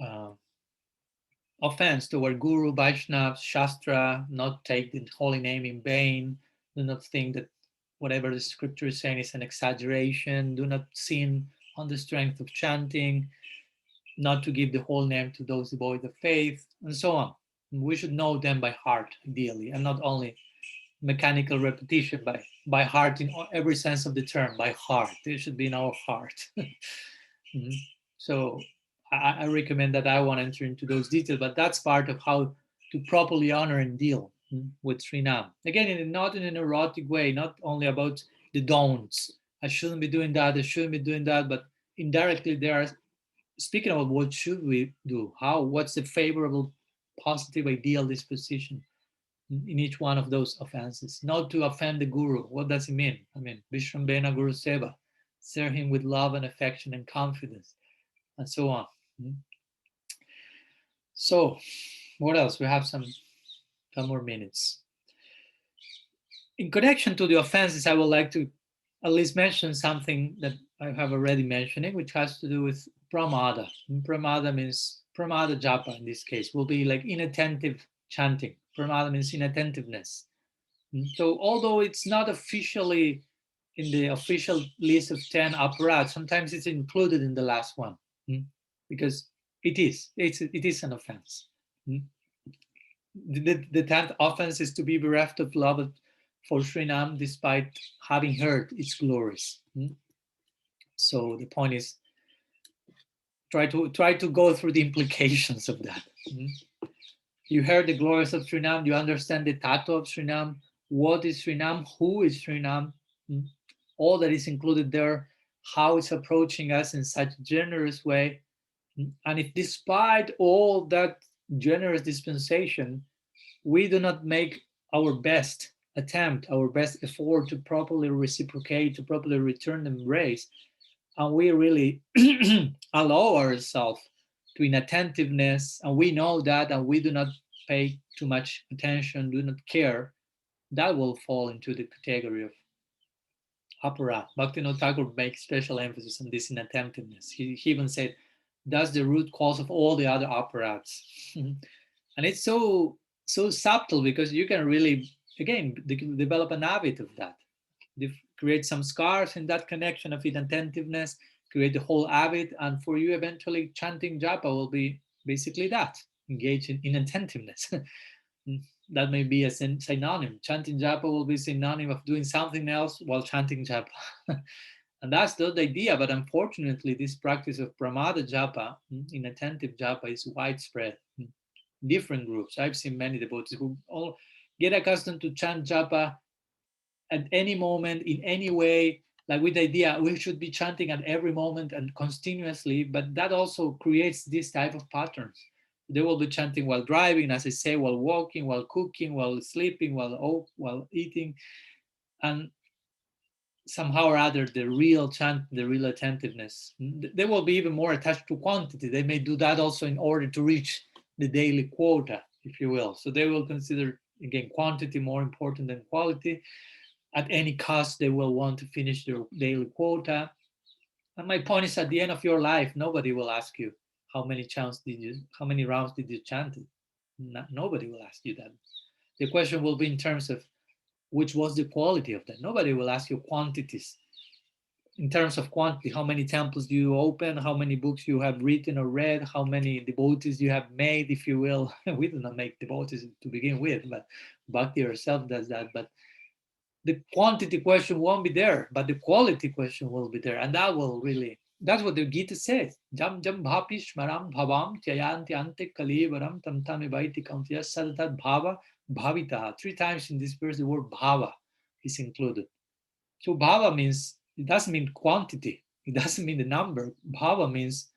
uh, offense toward Guru, Vaishnava, Shastra, not take the holy name in vain, do not think that whatever the scripture is saying is an exaggeration, do not sin on the strength of chanting, not to give the whole name to those devoid of faith, and so on. We should know them by heart, ideally, and not only mechanical repetition by heart in every sense of the term, by heart. They should be in our heart. Mhm. So I recommend that. I won't enter into those details, but that's part of how to properly honor and deal with Srinam. Again, not in an erotic way, not only about the don'ts. I shouldn't be doing that, I shouldn't be doing that, but indirectly they are speaking about what should we do, what's the favorable, positive, ideal disposition in each one of those offenses. Not to offend the guru. What does it mean? Vishrambena Guru Seva, serve him with love and affection and confidence, and so on. So, what else? We have some more minutes. In connection to the offenses, I would like to at least mention something that I have already mentioning, which has to do with pramada. Pramada means pramada japa in this case will be like inattentive chanting. Pramada means inattentiveness. So although it's not officially in the official list of 10 aparats, sometimes it's included in the last one, because it is an offense. The 10th offense is to be bereft of love for Srinam despite having heard its glories. So the point is, try to go through the implications of that. You heard the glories of Srinam, you understand the tattva of Srinam, what is Srinam, who is Srinam, all that is included there, how it's approaching us in such a generous way. And if despite all that generous dispensation, we do not make our best attempt, our best effort to properly reciprocate, to properly return the embrace, and we really allow ourselves to inattentiveness, and we know that, and we do not pay too much attention, do not care, that will fall into the category of aparat. Bhaktivinoda Thakur makes special emphasis on this inattentiveness. He even said, that's the root cause of all the other aparats. And it's so subtle, because you can really, again, develop an habit of that. Create some scars in that connection of inattentiveness, create the whole habit, and for you eventually chanting japa will be basically that, engage in inattentiveness. That may be a synonym. Chanting japa will be synonym of doing something else while chanting japa. And that's not the idea, but unfortunately this practice of pramada japa, inattentive japa, is widespread. Different groups. I've seen many devotees who all get accustomed to chant japa at any moment, in any way, like with the idea we should be chanting at every moment and continuously, but that also creates this type of patterns. They will be chanting while driving, as I say, while walking, while cooking, while sleeping, while eating, and somehow or other the real chant, the real attentiveness, they will be even more attached to quantity. They may do that also in order to reach the daily quota, if you will. So they will consider, again, quantity more important than quality. At any cost, they will want to finish their daily quota. And my point is, at the end of your life, nobody will ask you how many rounds did you chant it. Nobody will ask you that. The question will be in terms of which was the quality of that. Nobody will ask you quantities. In terms of quantity, how many temples do you open, how many books you have written or read, how many devotees you have made, if you will. We do not make devotees to begin with, but Bhakti herself does that. But the quantity question won't be there, but the quality question will be there. And that will really, that's what the Gita says. Jam jam bhapi shmaram bhavam tyayanti ante kalivaram tam tami vaiti kamtya sadatat bhava bhavita. 3 times in this verse, the word bhava is included. So bhava means, it doesn't mean quantity. It doesn't mean the number. Bhava means,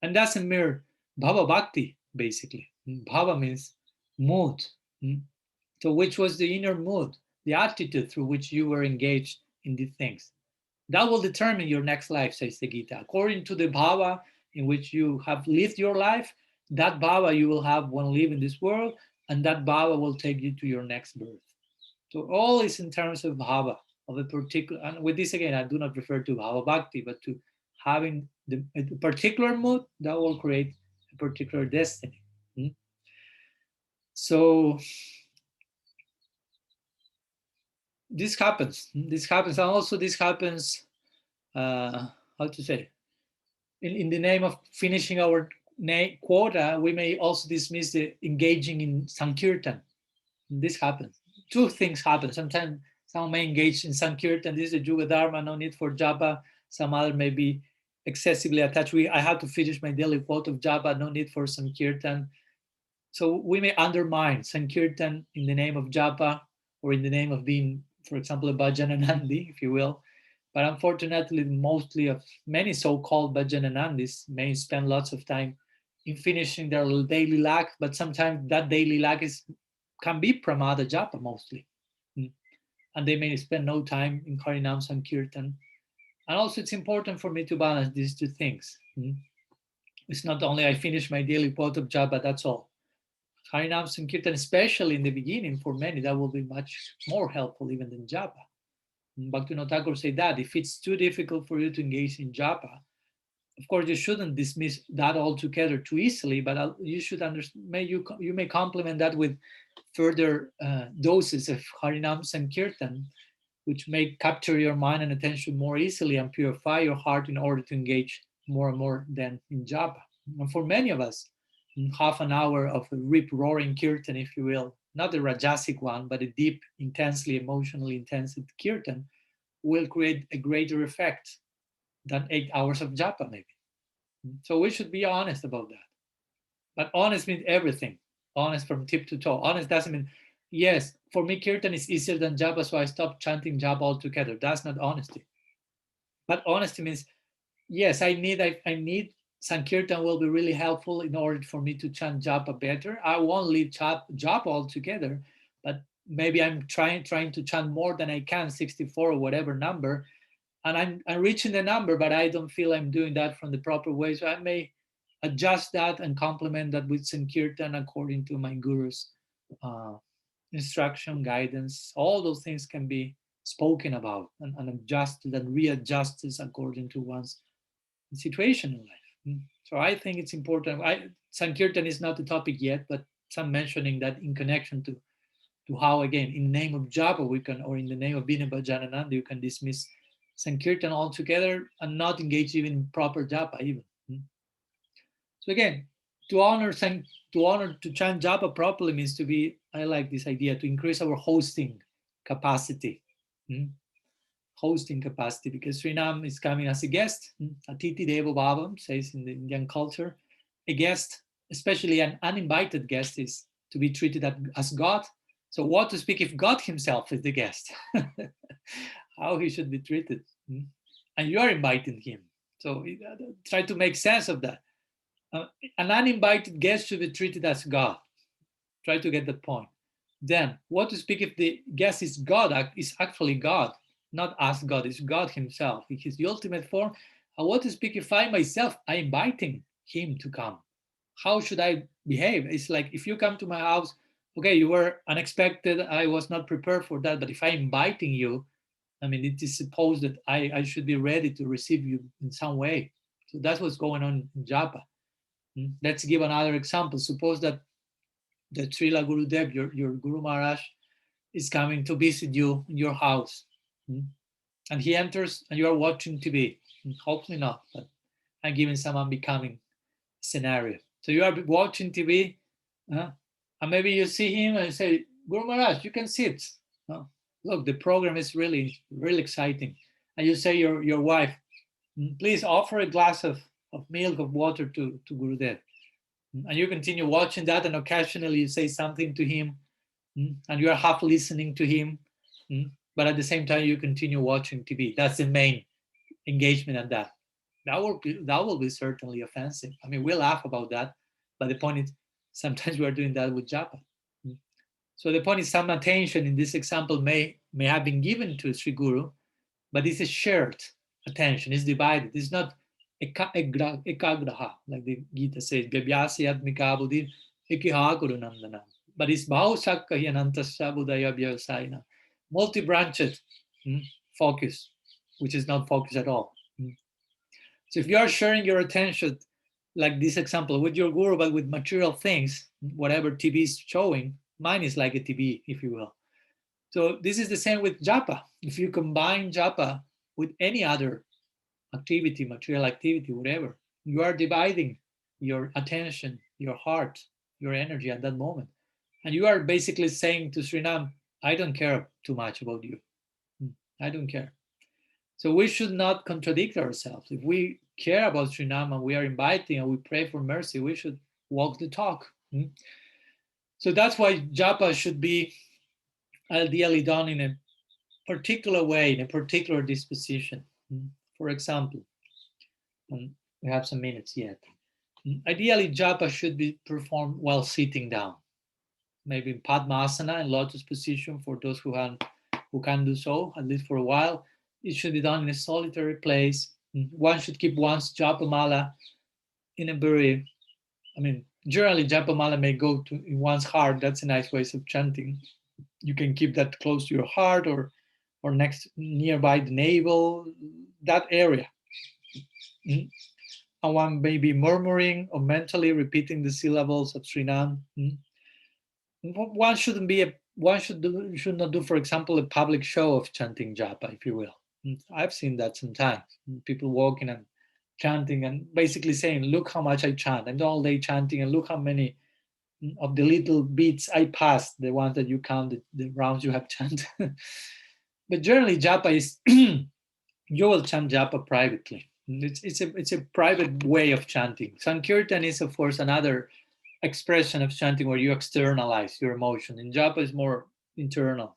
and that's a mere bhava bhakti, basically. Bhava means mood. So which was the inner mood, the attitude through which you were engaged in these things. That will determine your next life, says the Gita. According to the bhava in which you have lived your life, that bhava you will have when living this world, and that bhava will take you to your next birth. So all is in terms of bhava, of a particular, and with this again, I do not refer to bhava bhakti, but to having a particular mood that will create a particular destiny. So this happens. This happens, and also this happens. How to say? In the name of finishing our quota, we may also dismiss the engaging in Sankirtan. This happens. Two things happen. Sometimes someone may engage in Sankirtan. This is a Yuga Dharma, no need for japa. Some other may be excessively attached. I have to finish my daily quota of japa, no need for Sankirtan. So we may undermine Sankirtan in the name of japa or in the name of being, for example, a Bhajananandi, if you will. But unfortunately, mostly of many so-called Bhajananandis may spend lots of time in finishing their daily lag, but sometimes that daily lag can be pramada japa mostly. And they may spend no time in Harinam Sankirtan. And also it's important for me to balance these two things. It's not only I finish my daily pot of japa, that's all. Harinam Sankirtan, especially in the beginning, for many, that will be much more helpful even than japa. Bhaktivinoda Thakur said that if it's too difficult for you to engage in japa, of course you shouldn't dismiss that altogether too easily, but you should understand. You may complement that with further doses of Harinam Sankirtan, which may capture your mind and attention more easily and purify your heart in order to engage more and more than in japa. And for many of us, half an hour of a rip-roaring kirtan, if you will, not a rajasic one, but a deep, intensely, emotionally intensive kirtan, will create a greater effect than 8 hours of japa, maybe. So we should be honest about that. But honest means everything. Honest from tip to toe. Honest doesn't mean, yes, for me, kirtan is easier than japa, so I stopped chanting japa altogether. That's not honesty. But honesty means, yes, I need Sankirtan will be really helpful in order for me to chant japa better. I won't leave japa altogether, but maybe I'm trying to chant more than I can, 64 or whatever number, and I'm reaching the number, but I don't feel I'm doing that from the proper way. So I may adjust that and complement that with Sankirtan according to my guru's instruction, guidance. All those things can be spoken about and adjusted and readjusted according to one's situation in life. So I think it's important. Sankirtan is not the topic yet, but some mentioning that in connection to how, again, in the name of japa we can, or in the name of being a Bhajanananda, you can dismiss Sankirtan altogether and not engage even in proper japa even. So again, to chant japa properly means to be, I like this idea, to increase our hosting capacity. Hosting capacity, because Srinam is coming as a guest. Atiti Devo Bhavam says in the Indian culture, a guest, especially an uninvited guest, is to be treated as God. So what to speak if God himself is the guest? How he should be treated. And you are inviting him. So try to make sense of that. An uninvited guest should be treated as God. Try to get the point. Then what to speak if the guest is God, is actually God, not as God, is God himself. He is the ultimate form. And what to speak if I myself, I inviting him to come? How should I behave? It's like if you come to my house, okay, you were unexpected, I was not prepared for that, but if I'm inviting you, I mean, it is supposed that I should be ready to receive you in some way. So that's what's going on in japa. Let's give another example. Suppose that the Srila Gurudev, your Guru Maharaj, is coming to visit you in your house. And he enters and you are watching TV. Hopefully not, but I'm giving some unbecoming scenario. So you are watching TV, and maybe you see him and you say, Guru Maharaj, you can sit. Look, the program is really, really exciting. And you say your wife, please offer a glass of milk, of water to Gurudev. And you continue watching that, and occasionally you say something to him, and you are half listening to him, but at the same time you continue watching TV. That's the main engagement at that. That will be certainly offensive. I mean, we laugh about that, but the point is sometimes we are doing that with japa. So the point is some attention in this example may have been given to Sri Guru, but this is shared. attention is divided. It's not ekagraha, like the Gita says, Vyabhyasyatmika buddhi ekiha gurunandana. But it's bahusakka hyanantasya buddhaya vyavasayana. Multi-branched focus, which is not focus at all. So if you are sharing your attention, like this example, with your guru, but with material things, whatever TV is showing, mine is like a TV, if you will. So this is the same with japa. If you combine japa with any other activity, material activity, whatever, you are dividing your attention, your heart, your energy at that moment. And you are basically saying to Srinam, I don't care too much about you. I don't care. So we should not contradict ourselves. If we care about Srinam and we are inviting and we pray for mercy, we should walk the talk. So that's why japa should be ideally done in a particular way, in a particular disposition. For example, we have some minutes yet. Ideally, japa should be performed while sitting down, maybe in Padmasana and lotus position for those who can do so, at least for a while. It should be done in a solitary place. One should keep one's japa mala in a very, generally japa mala may go to in one's heart. That's a nice way of chanting. You can keep that close to your heart or next nearby the navel, that area. And one may be murmuring or mentally repeating the syllables of Srinam. One shouldn't be should not do, for example, a public show of chanting japa, if you will. I've seen that sometimes. People walking and chanting and basically saying, look how much I chant. I'm all day chanting and look how many of the little beats I passed, the ones that you count, the rounds you have chanted. But generally japa is, you will chant japa privately. It's a private way of chanting. Sankirtana is, of course, another expression of chanting where you externalize your emotion. And japa is more internal.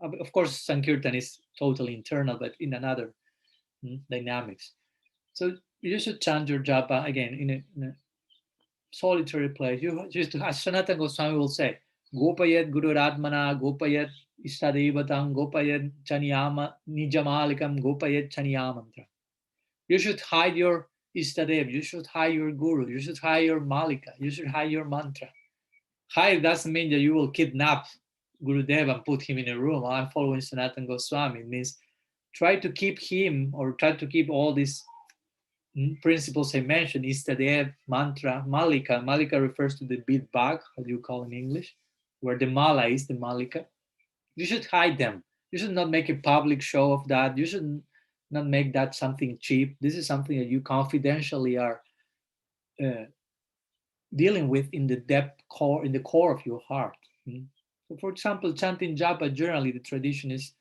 Of course, Sankirtan is totally internal, but in another dynamics. So you should chant your japa again in a solitary place. You just, as Sanatana Goswami will say, Gopayat Guru Radmana, Gopayat Istadevatang, Gopayat Chaniyama, Nijamalikam, Gopayat Chaniyamantra. You should hide your Istadev, you should hide your Guru, you should hide your Malika, you should hide your mantra. Hide doesn't mean that you will kidnap Gurudev and put him in a room. I'm following Sanatana Goswami. It means try to keep him or try to keep all these principles I mentioned, Istadev, mantra, Malika. Malika refers to the bead bag, how do you call in English, where the mala is, the Malika. You should hide them. You should not make a public show of that. You should not make that something cheap. This is something that you confidentially are dealing with in the depth core, in the core of your heart. So, for example, chanting japa, generally the tradition is,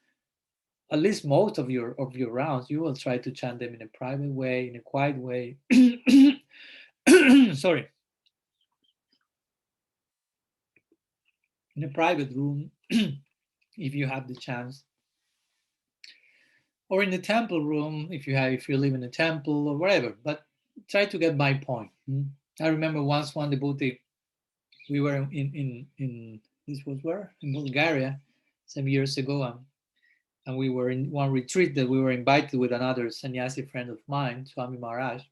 at least most of your rounds, you will try to chant them in a private way, in a quiet way. Sorry. In a private room, if you have the chance, or in the temple room if you live in a temple or whatever. But try to get my point. I remember once one devotee, we were in this was where in Bulgaria some years ago, and we were in one retreat that we were invited with another sannyasi friend of mine, Swami Maharaj.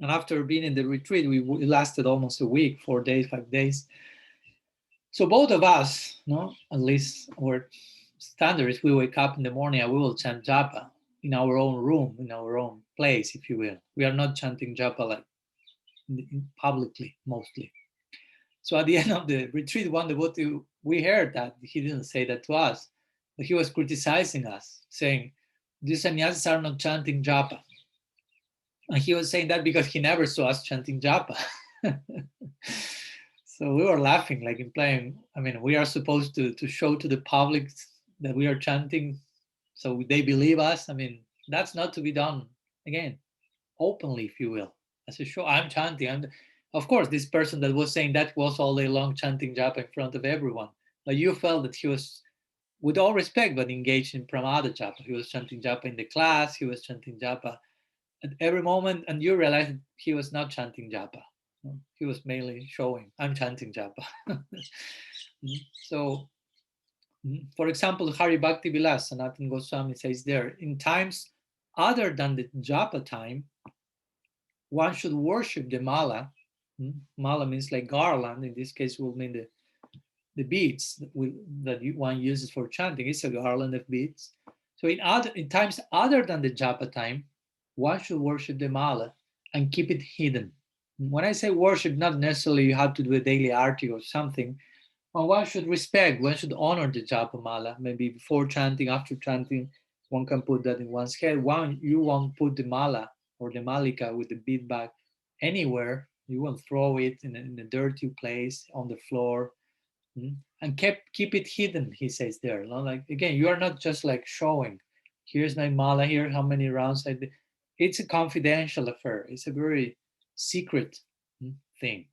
And after being in the retreat, it lasted almost a week, 4 days, 5 days. So both of us, at least our standard is we wake up in the morning and we will chant japa in our own room, in our own place, if you will. We are not chanting japa like publicly, mostly. So at the end of the retreat, one devotee, we heard that he didn't say that to us, but he was criticizing us, saying, these sannyasis are not chanting japa. And he was saying that because he never saw us chanting japa. So we were laughing, like implying, we are supposed to show to the public that we are chanting so they believe us. That's not to be done, again, openly, if you will, as a show. I'm chanting. And of course, this person that was saying that was all day long chanting japa in front of everyone. But you felt that he was, with all respect, but engaged in pramada japa. He was chanting japa in the class. He was chanting japa at every moment. And you realized he was not chanting japa. He was mainly showing, I'm chanting japa. So, for example, Hari Bhakti Vilas, Sanatana Goswami says there, in times other than the japa time, one should worship the mala. Mala means like garland. In this case, will mean the beads that one uses for chanting. It's a garland of beads. So in times other than the japa time, one should worship the mala and keep it hidden. When I say worship, not necessarily you have to do a daily arti or something. Well, one should respect, one should honor the japa mala. Maybe before chanting, after chanting, one can put that in one's head. You won't put the mala or the malika with the bead bag anywhere. You won't throw it in a dirty place on the floor. And keep it hidden, he says there. Like again, you are not just like showing, here's my mala, here how many rounds I did. It's a confidential affair. It's a very secret thing.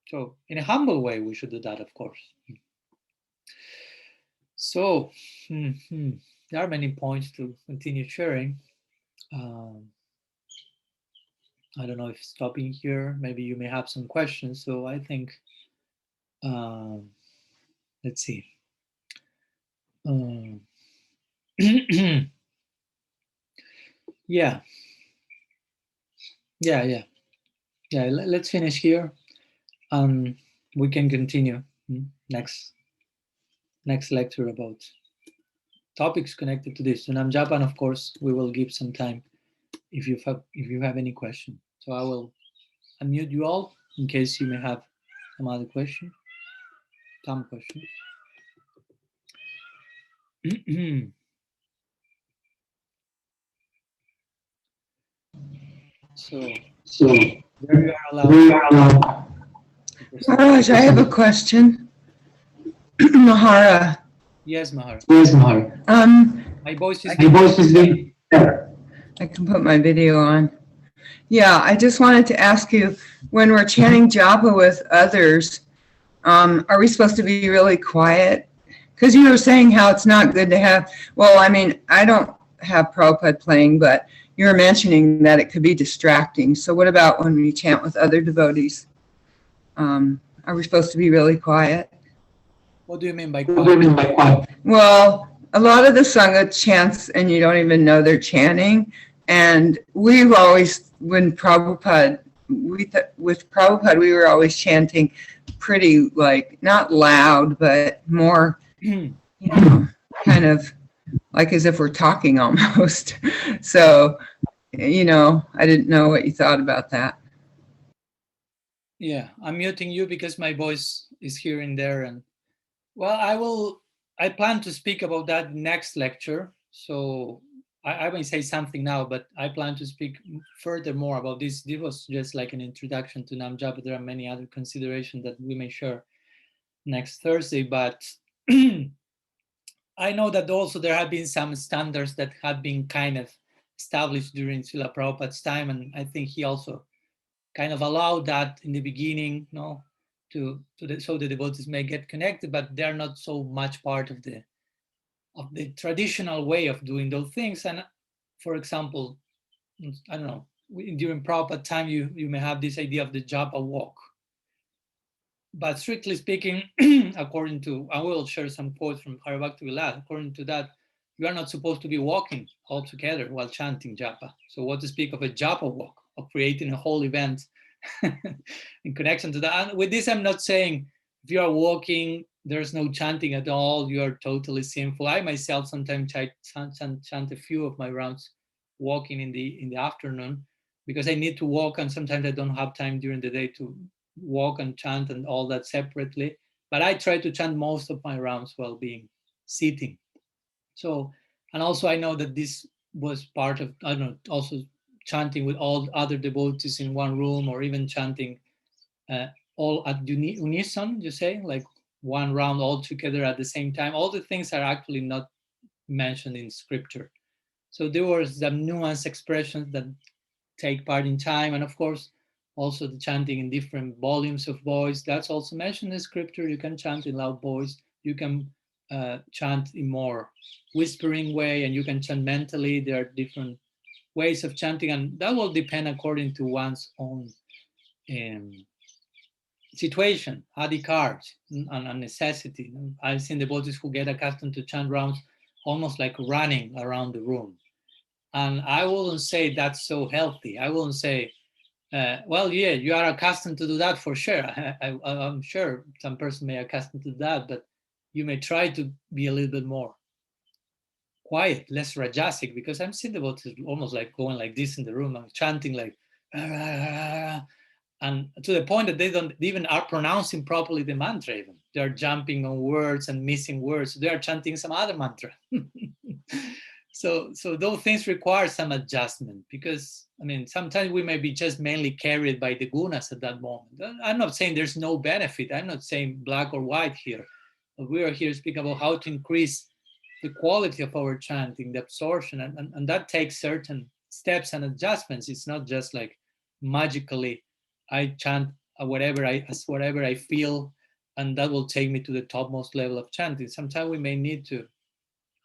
So in a humble way, we should do that, of course. So there are many points to continue sharing. I don't know if stopping here, maybe you may have some questions. So I think, let's see. Yeah. Let's finish here. We can continue next lecture about topics connected to this. And Nama-japa, and of course, we will give some time if you have any question. So I will unmute you all in case you may have some other question. Some questions. So there you are allowed. Maharaj, I have a question. Mahara. Yes, Mahara. My voice is being better. I can put my video on. Yeah, I just wanted to ask you, when we're chanting japa with others, are we supposed to be really quiet? Because you were saying how it's not good to have, well, I mean, I don't have Prabhupada playing, but you were mentioning that it could be distracting. So what about when we chant with other devotees? Are we supposed to be really quiet? What do you mean by quiet? Well, a lot of the Sangha chants and you don't even know they're chanting. And we've always, with Prabhupada, we were always chanting pretty, like, not loud, but more, kind of like as if we're talking almost. So, I didn't know what you thought about that. Yeah, I'm muting you because my voice is here and there. And well, I plan to speak about that next lecture. So I may say something now, but I plan to speak further more about this. This was just like an introduction to Nama-japa. There are many other considerations that we may share next Thursday, but I know that also there have been some standards that have been kind of established during Srila Prabhupada's time, and I think he also kind of allowed that in the beginning, so the devotees may get connected, but they're not so much part of the traditional way of doing those things. And for example, I don't know, during Prabhupada time, you may have this idea of the japa walk. But strictly speaking, according to, I will share some quotes from Haribhakti Vilas, according to that, you are not supposed to be walking all together while chanting japa. So what to speak of a japa walk, of creating a whole event in connection to that. And with this, I'm not saying if you are walking, there's no chanting at all, you are totally sinful. I myself sometimes chant a few of my rounds walking in the afternoon because I need to walk, and sometimes I don't have time during the day to walk and chant and all that separately. But I try to chant most of my rounds while being sitting. So, and also I know that this was part of, I don't know, also chanting with all other devotees in one room, or even chanting all at unison, you say, like one round all together at the same time. All the things are actually not mentioned in scripture. So there were some nuanced expressions that take part in time, and of course, also the chanting in different volumes of voice. That's also mentioned in scripture. You can chant in loud voice. You can chant in more whispering way, and you can chant mentally. There are different ways of chanting, and that will depend according to one's own situation, adhikar, and necessity. I've seen devotees who get accustomed to chant rounds almost like running around the room. And I wouldn't say that's so healthy. I wouldn't say, well, yeah, you are accustomed to do that for sure. I'm sure some person may accustomed to that, but you may try to be a little bit more quiet, less rajasic, because I'm seeing about it almost like going like this in the room. I'm chanting like, "Ah," and to the point that they don't even are pronouncing properly the mantra. Even they are jumping on words and missing words. They are chanting some other mantra. So those things require some adjustment, because I mean sometimes we may be just mainly carried by the gunas at that moment. I'm not saying there's no benefit. I'm not saying black or white here. But we are here speaking about how to increase the quality of our chanting, the absorption, and that takes certain steps and adjustments. It's not just like magically I chant whatever I feel, and that will take me to the topmost level of chanting. Sometimes we may need to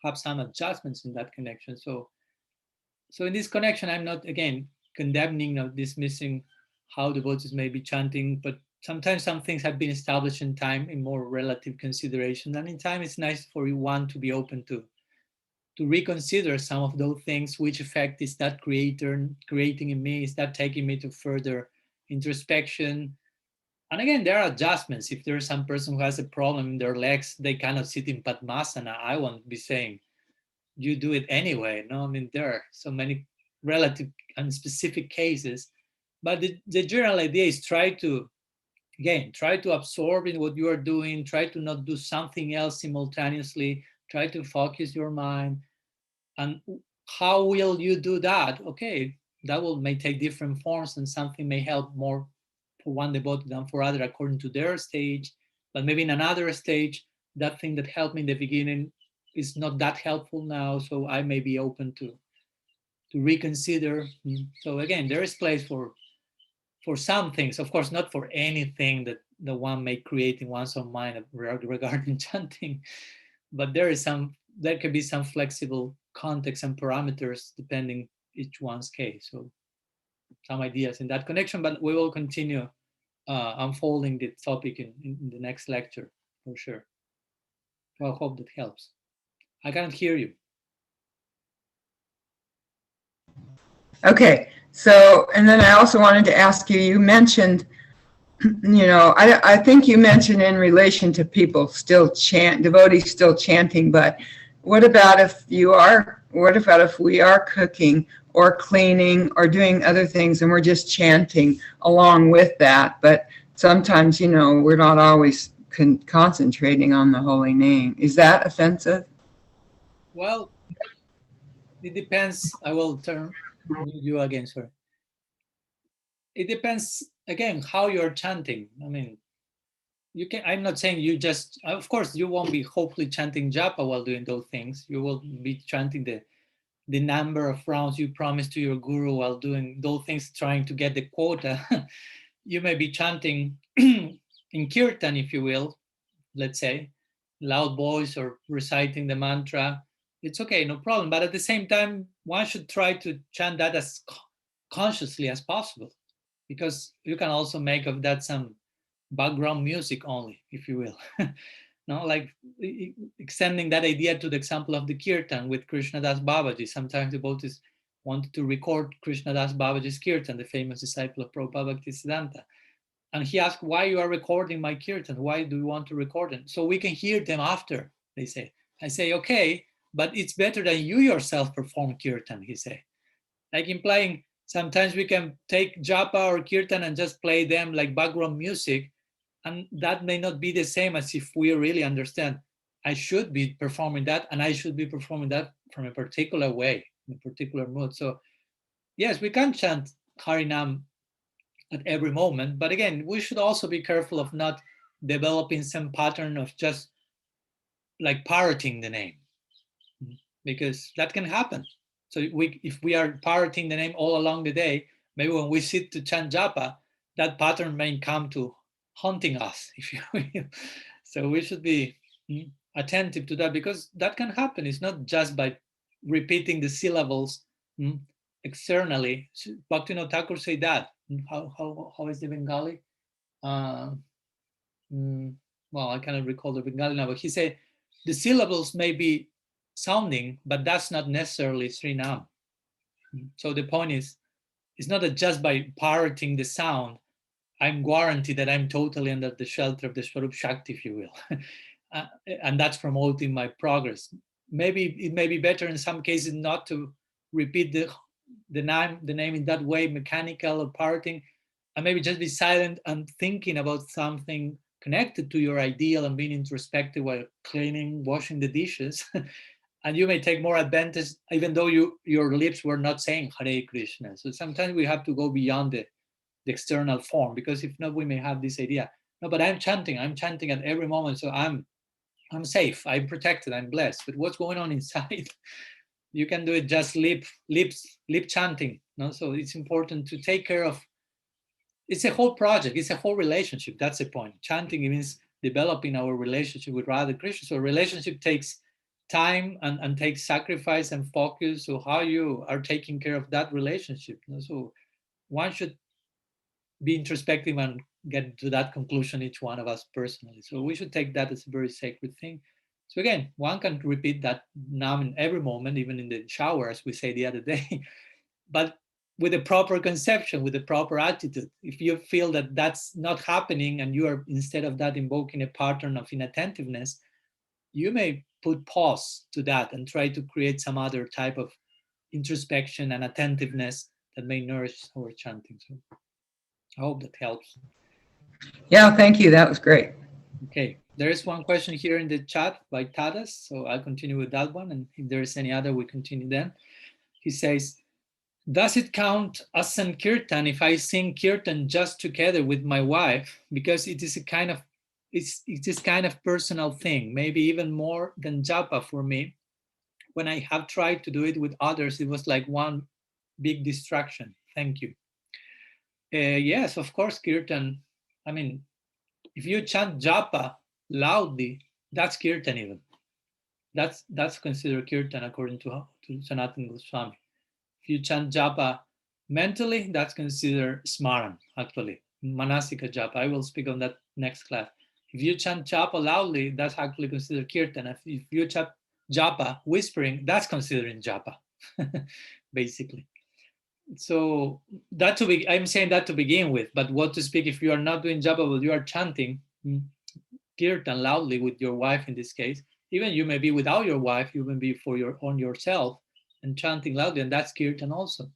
have some adjustments in that connection. So in this connection, I'm not again condemning or dismissing how devotees may be chanting, but sometimes some things have been established in time in more relative consideration. And in time, it's nice for you one to be open to reconsider some of those things. Which effect is that creating in me? Is that taking me to further introspection? And again, there are adjustments. If there's some person who has a problem in their legs, they cannot sit in Padmasana, I won't be saying, you do it anyway. No, I mean, there are so many relative and specific cases. But the general idea is try to absorb in what you are doing, try to not do something else simultaneously, try to focus your mind. And how will you do that? Okay, that will may take different forms, and something may help more for one devotee than for other according to their stage. But maybe in another stage, that thing that helped me in the beginning is not that helpful now, so I may be open to reconsider. So again, there is place for some things, of course, not for anything that the one may create in one's own mind regarding chanting, but there can be some flexible context and parameters depending each one's case. So some ideas in that connection, but we will continue unfolding the topic in the next lecture for sure. So I hope that helps. I can't hear you. Okay, so, and then I also wanted to ask you, you mentioned, I think you mentioned in relation to people still devotees still chanting, but what about if we are cooking or cleaning or doing other things and we're just chanting along with that, but sometimes, we're not always concentrating on the holy name. Is that offensive? Well, it depends. I will turn you again, sorry. It depends again how you're chanting. I mean, I'm not saying you just, of course you won't be hopefully chanting japa while doing those things. You will be chanting the number of rounds you promised to your guru while doing those things, trying to get the quota. You may be chanting in kirtan, if you will, let's say, loud voice or reciting the mantra. It's okay, no problem. But at the same time, one should try to chant that as consciously as possible, because you can also make of that some background music only, if you will. No, like extending that idea to the example of the kirtan with Krishnadas Babaji. Sometimes the devotees wanted to record Krishnadas Babaji's kirtan, the famous disciple of Prabhupada Bhaktisiddhanta. And he asked, why you are recording my kirtan? Why do you want to record them? So we can hear them after, they say. I say, okay, but it's better than you yourself perform kirtan, he say. Like implying sometimes we can take japa or kirtan and just play them like background music, and that may not be the same as if we really understand I should be performing that, and I should be performing that from a particular way, in a particular mood. So yes, we can chant Harinam at every moment, but again, we should also be careful of not developing some pattern of just like parroting the name, because that can happen. So if we are parroting the name all along the day, maybe when we sit to chant japa, that pattern may come to haunting us, if you will. So we should be attentive to that, because that can happen. It's not just by repeating the syllables externally. Bhaktivinoda Thakur say that. How is the Bengali? Uh, well, I cannot recall the Bengali now, but he said the syllables may be sounding, but that's not necessarily Sri Nam. So the point is, it's not that just by parroting the sound, I'm guaranteed that I'm totally under the shelter of the Swarup Shakti, if you will. And that's promoting my progress. Maybe it may be better in some cases not to repeat the name in that way, mechanical or parroting, and maybe just be silent and thinking about something connected to your ideal and being introspective while cleaning, washing the dishes. And you may take more advantage, even though your lips were not saying Hare Krishna. So sometimes we have to go beyond the external form, because if not, we may have this idea. No, but I'm chanting at every moment, so I'm safe, I'm protected, I'm blessed. But what's going on inside? You can do it just lip chanting. No, so it's important to take care of. It's a whole project. It's a whole relationship. That's the point. Chanting means developing our relationship with Radha Krishna. So relationship takes time and takes sacrifice and focus. So how you are taking care of that relationship. So one should be introspective and get to that conclusion, each one of us personally. So we should take that as a very sacred thing. So again, one can repeat that nam in every moment, even in the shower, as we say the other day, but with a proper conception, with a proper attitude. If you feel that that's not happening and you are instead of that invoking a pattern of inattentiveness, you may put pause to that and try to create some other type of introspection and attentiveness that may nourish our chanting. So I hope that helps. Yeah, thank you. That was great. Okay, there is one question here in the chat by Tadas, so I'll continue with that one, and if there is any other, we continue then. He says, does it count as Sankirtan if I sing Kirtan just together with my wife? Because it is a kind of it is kind of personal thing, maybe even more than Japa for me. When I have tried to do it with others, it was like one big distraction. Thank you. Yes, of course, Kirtan. I mean, if you chant Japa loudly, that's Kirtan even. That's considered Kirtan according to Sanatana Goswami. If you chant Japa mentally, that's considered Smaran, actually. Manasika Japa. I will speak on that next class. If you chant Japa loudly, that's actually considered Kirtan. If you chant Japa whispering, that's considered Japa, basically. So I'm saying that to begin with, but what to speak if you are not doing Japa, but you are chanting Kirtan loudly with your wife in this case. Even you may be without your wife, you may be for your on yourself and chanting loudly, and that's Kirtan also.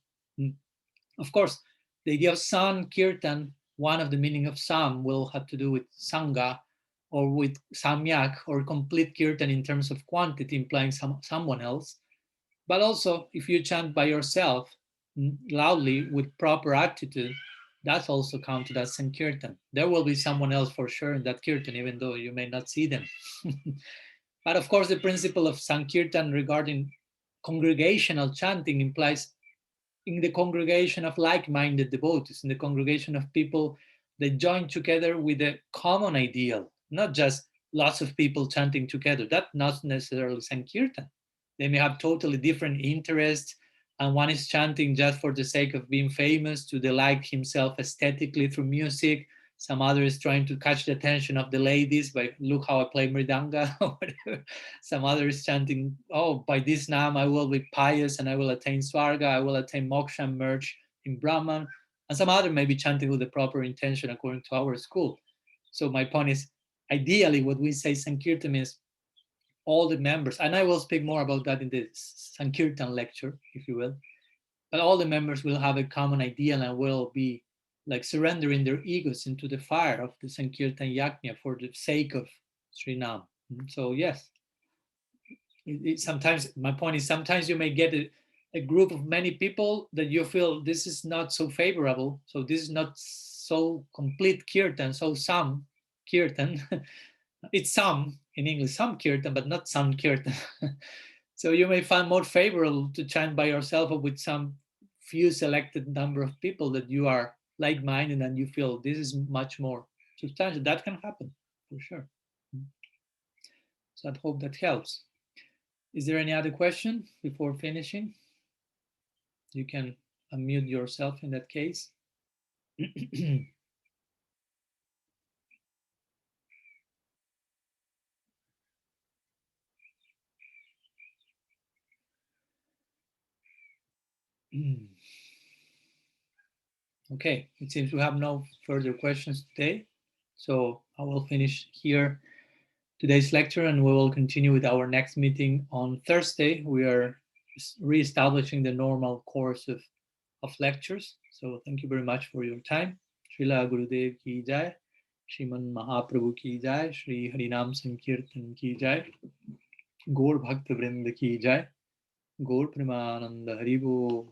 Of course, the idea of Sankirtan, one of the meaning of Sam will have to do with Sangha or with Samyak or complete Kirtan in terms of quantity, implying someone else. But also, if you chant by yourself loudly with proper attitude, that's also counted as Sankirtan. There will be someone else for sure in that Kirtan, even though you may not see them. But of course, the principle of Sankirtan regarding congregational chanting implies in the congregation of like-minded devotees, in the congregation of people that join together with a common ideal, not just lots of people chanting together. That's not necessarily Sankirtan. They may have totally different interests, and one is chanting just for the sake of being famous, to delight himself aesthetically through music. Some other is trying to catch the attention of the ladies by look how I play mridanga or whatever. Some other is chanting, oh, by this nam I will be pious and I will attain swarga, I will attain moksha and merge in Brahman. And some other may be chanting with the proper intention according to our school. So my point is, ideally what we say Sankirtan is all the members, and I will speak more about that in the Sankirtan lecture, if you will, but all the members will have a common ideal and will be like surrendering their egos into the fire of the Sankirtan Yajna for the sake of Sri Nam. So yes, sometimes my point is sometimes you may get a group of many people that you feel this is not so favorable, so this is not so complete kirtan, so some kirtan. It's some in English, some kirtan, but not some kirtan. So you may find more favorable to chant by yourself or with some few selected number of people that you are like-minded and you feel this is much more substantial. That can happen for sure. So I hope that helps. Is there any other question before finishing? You can unmute yourself in that case. Okay, it seems we have no further questions today. So I will finish here today's lecture and we will continue with our next meeting on Thursday. We are re-establishing the normal course of lectures. So thank you very much for your time. Srila Gurudev ki jai, Shriman Mahaprabhu ki jai, Shri Harinam Sankirtan ki jai, Gaur Bhakta Vrind ki jai, Gaur Premananda Haribo.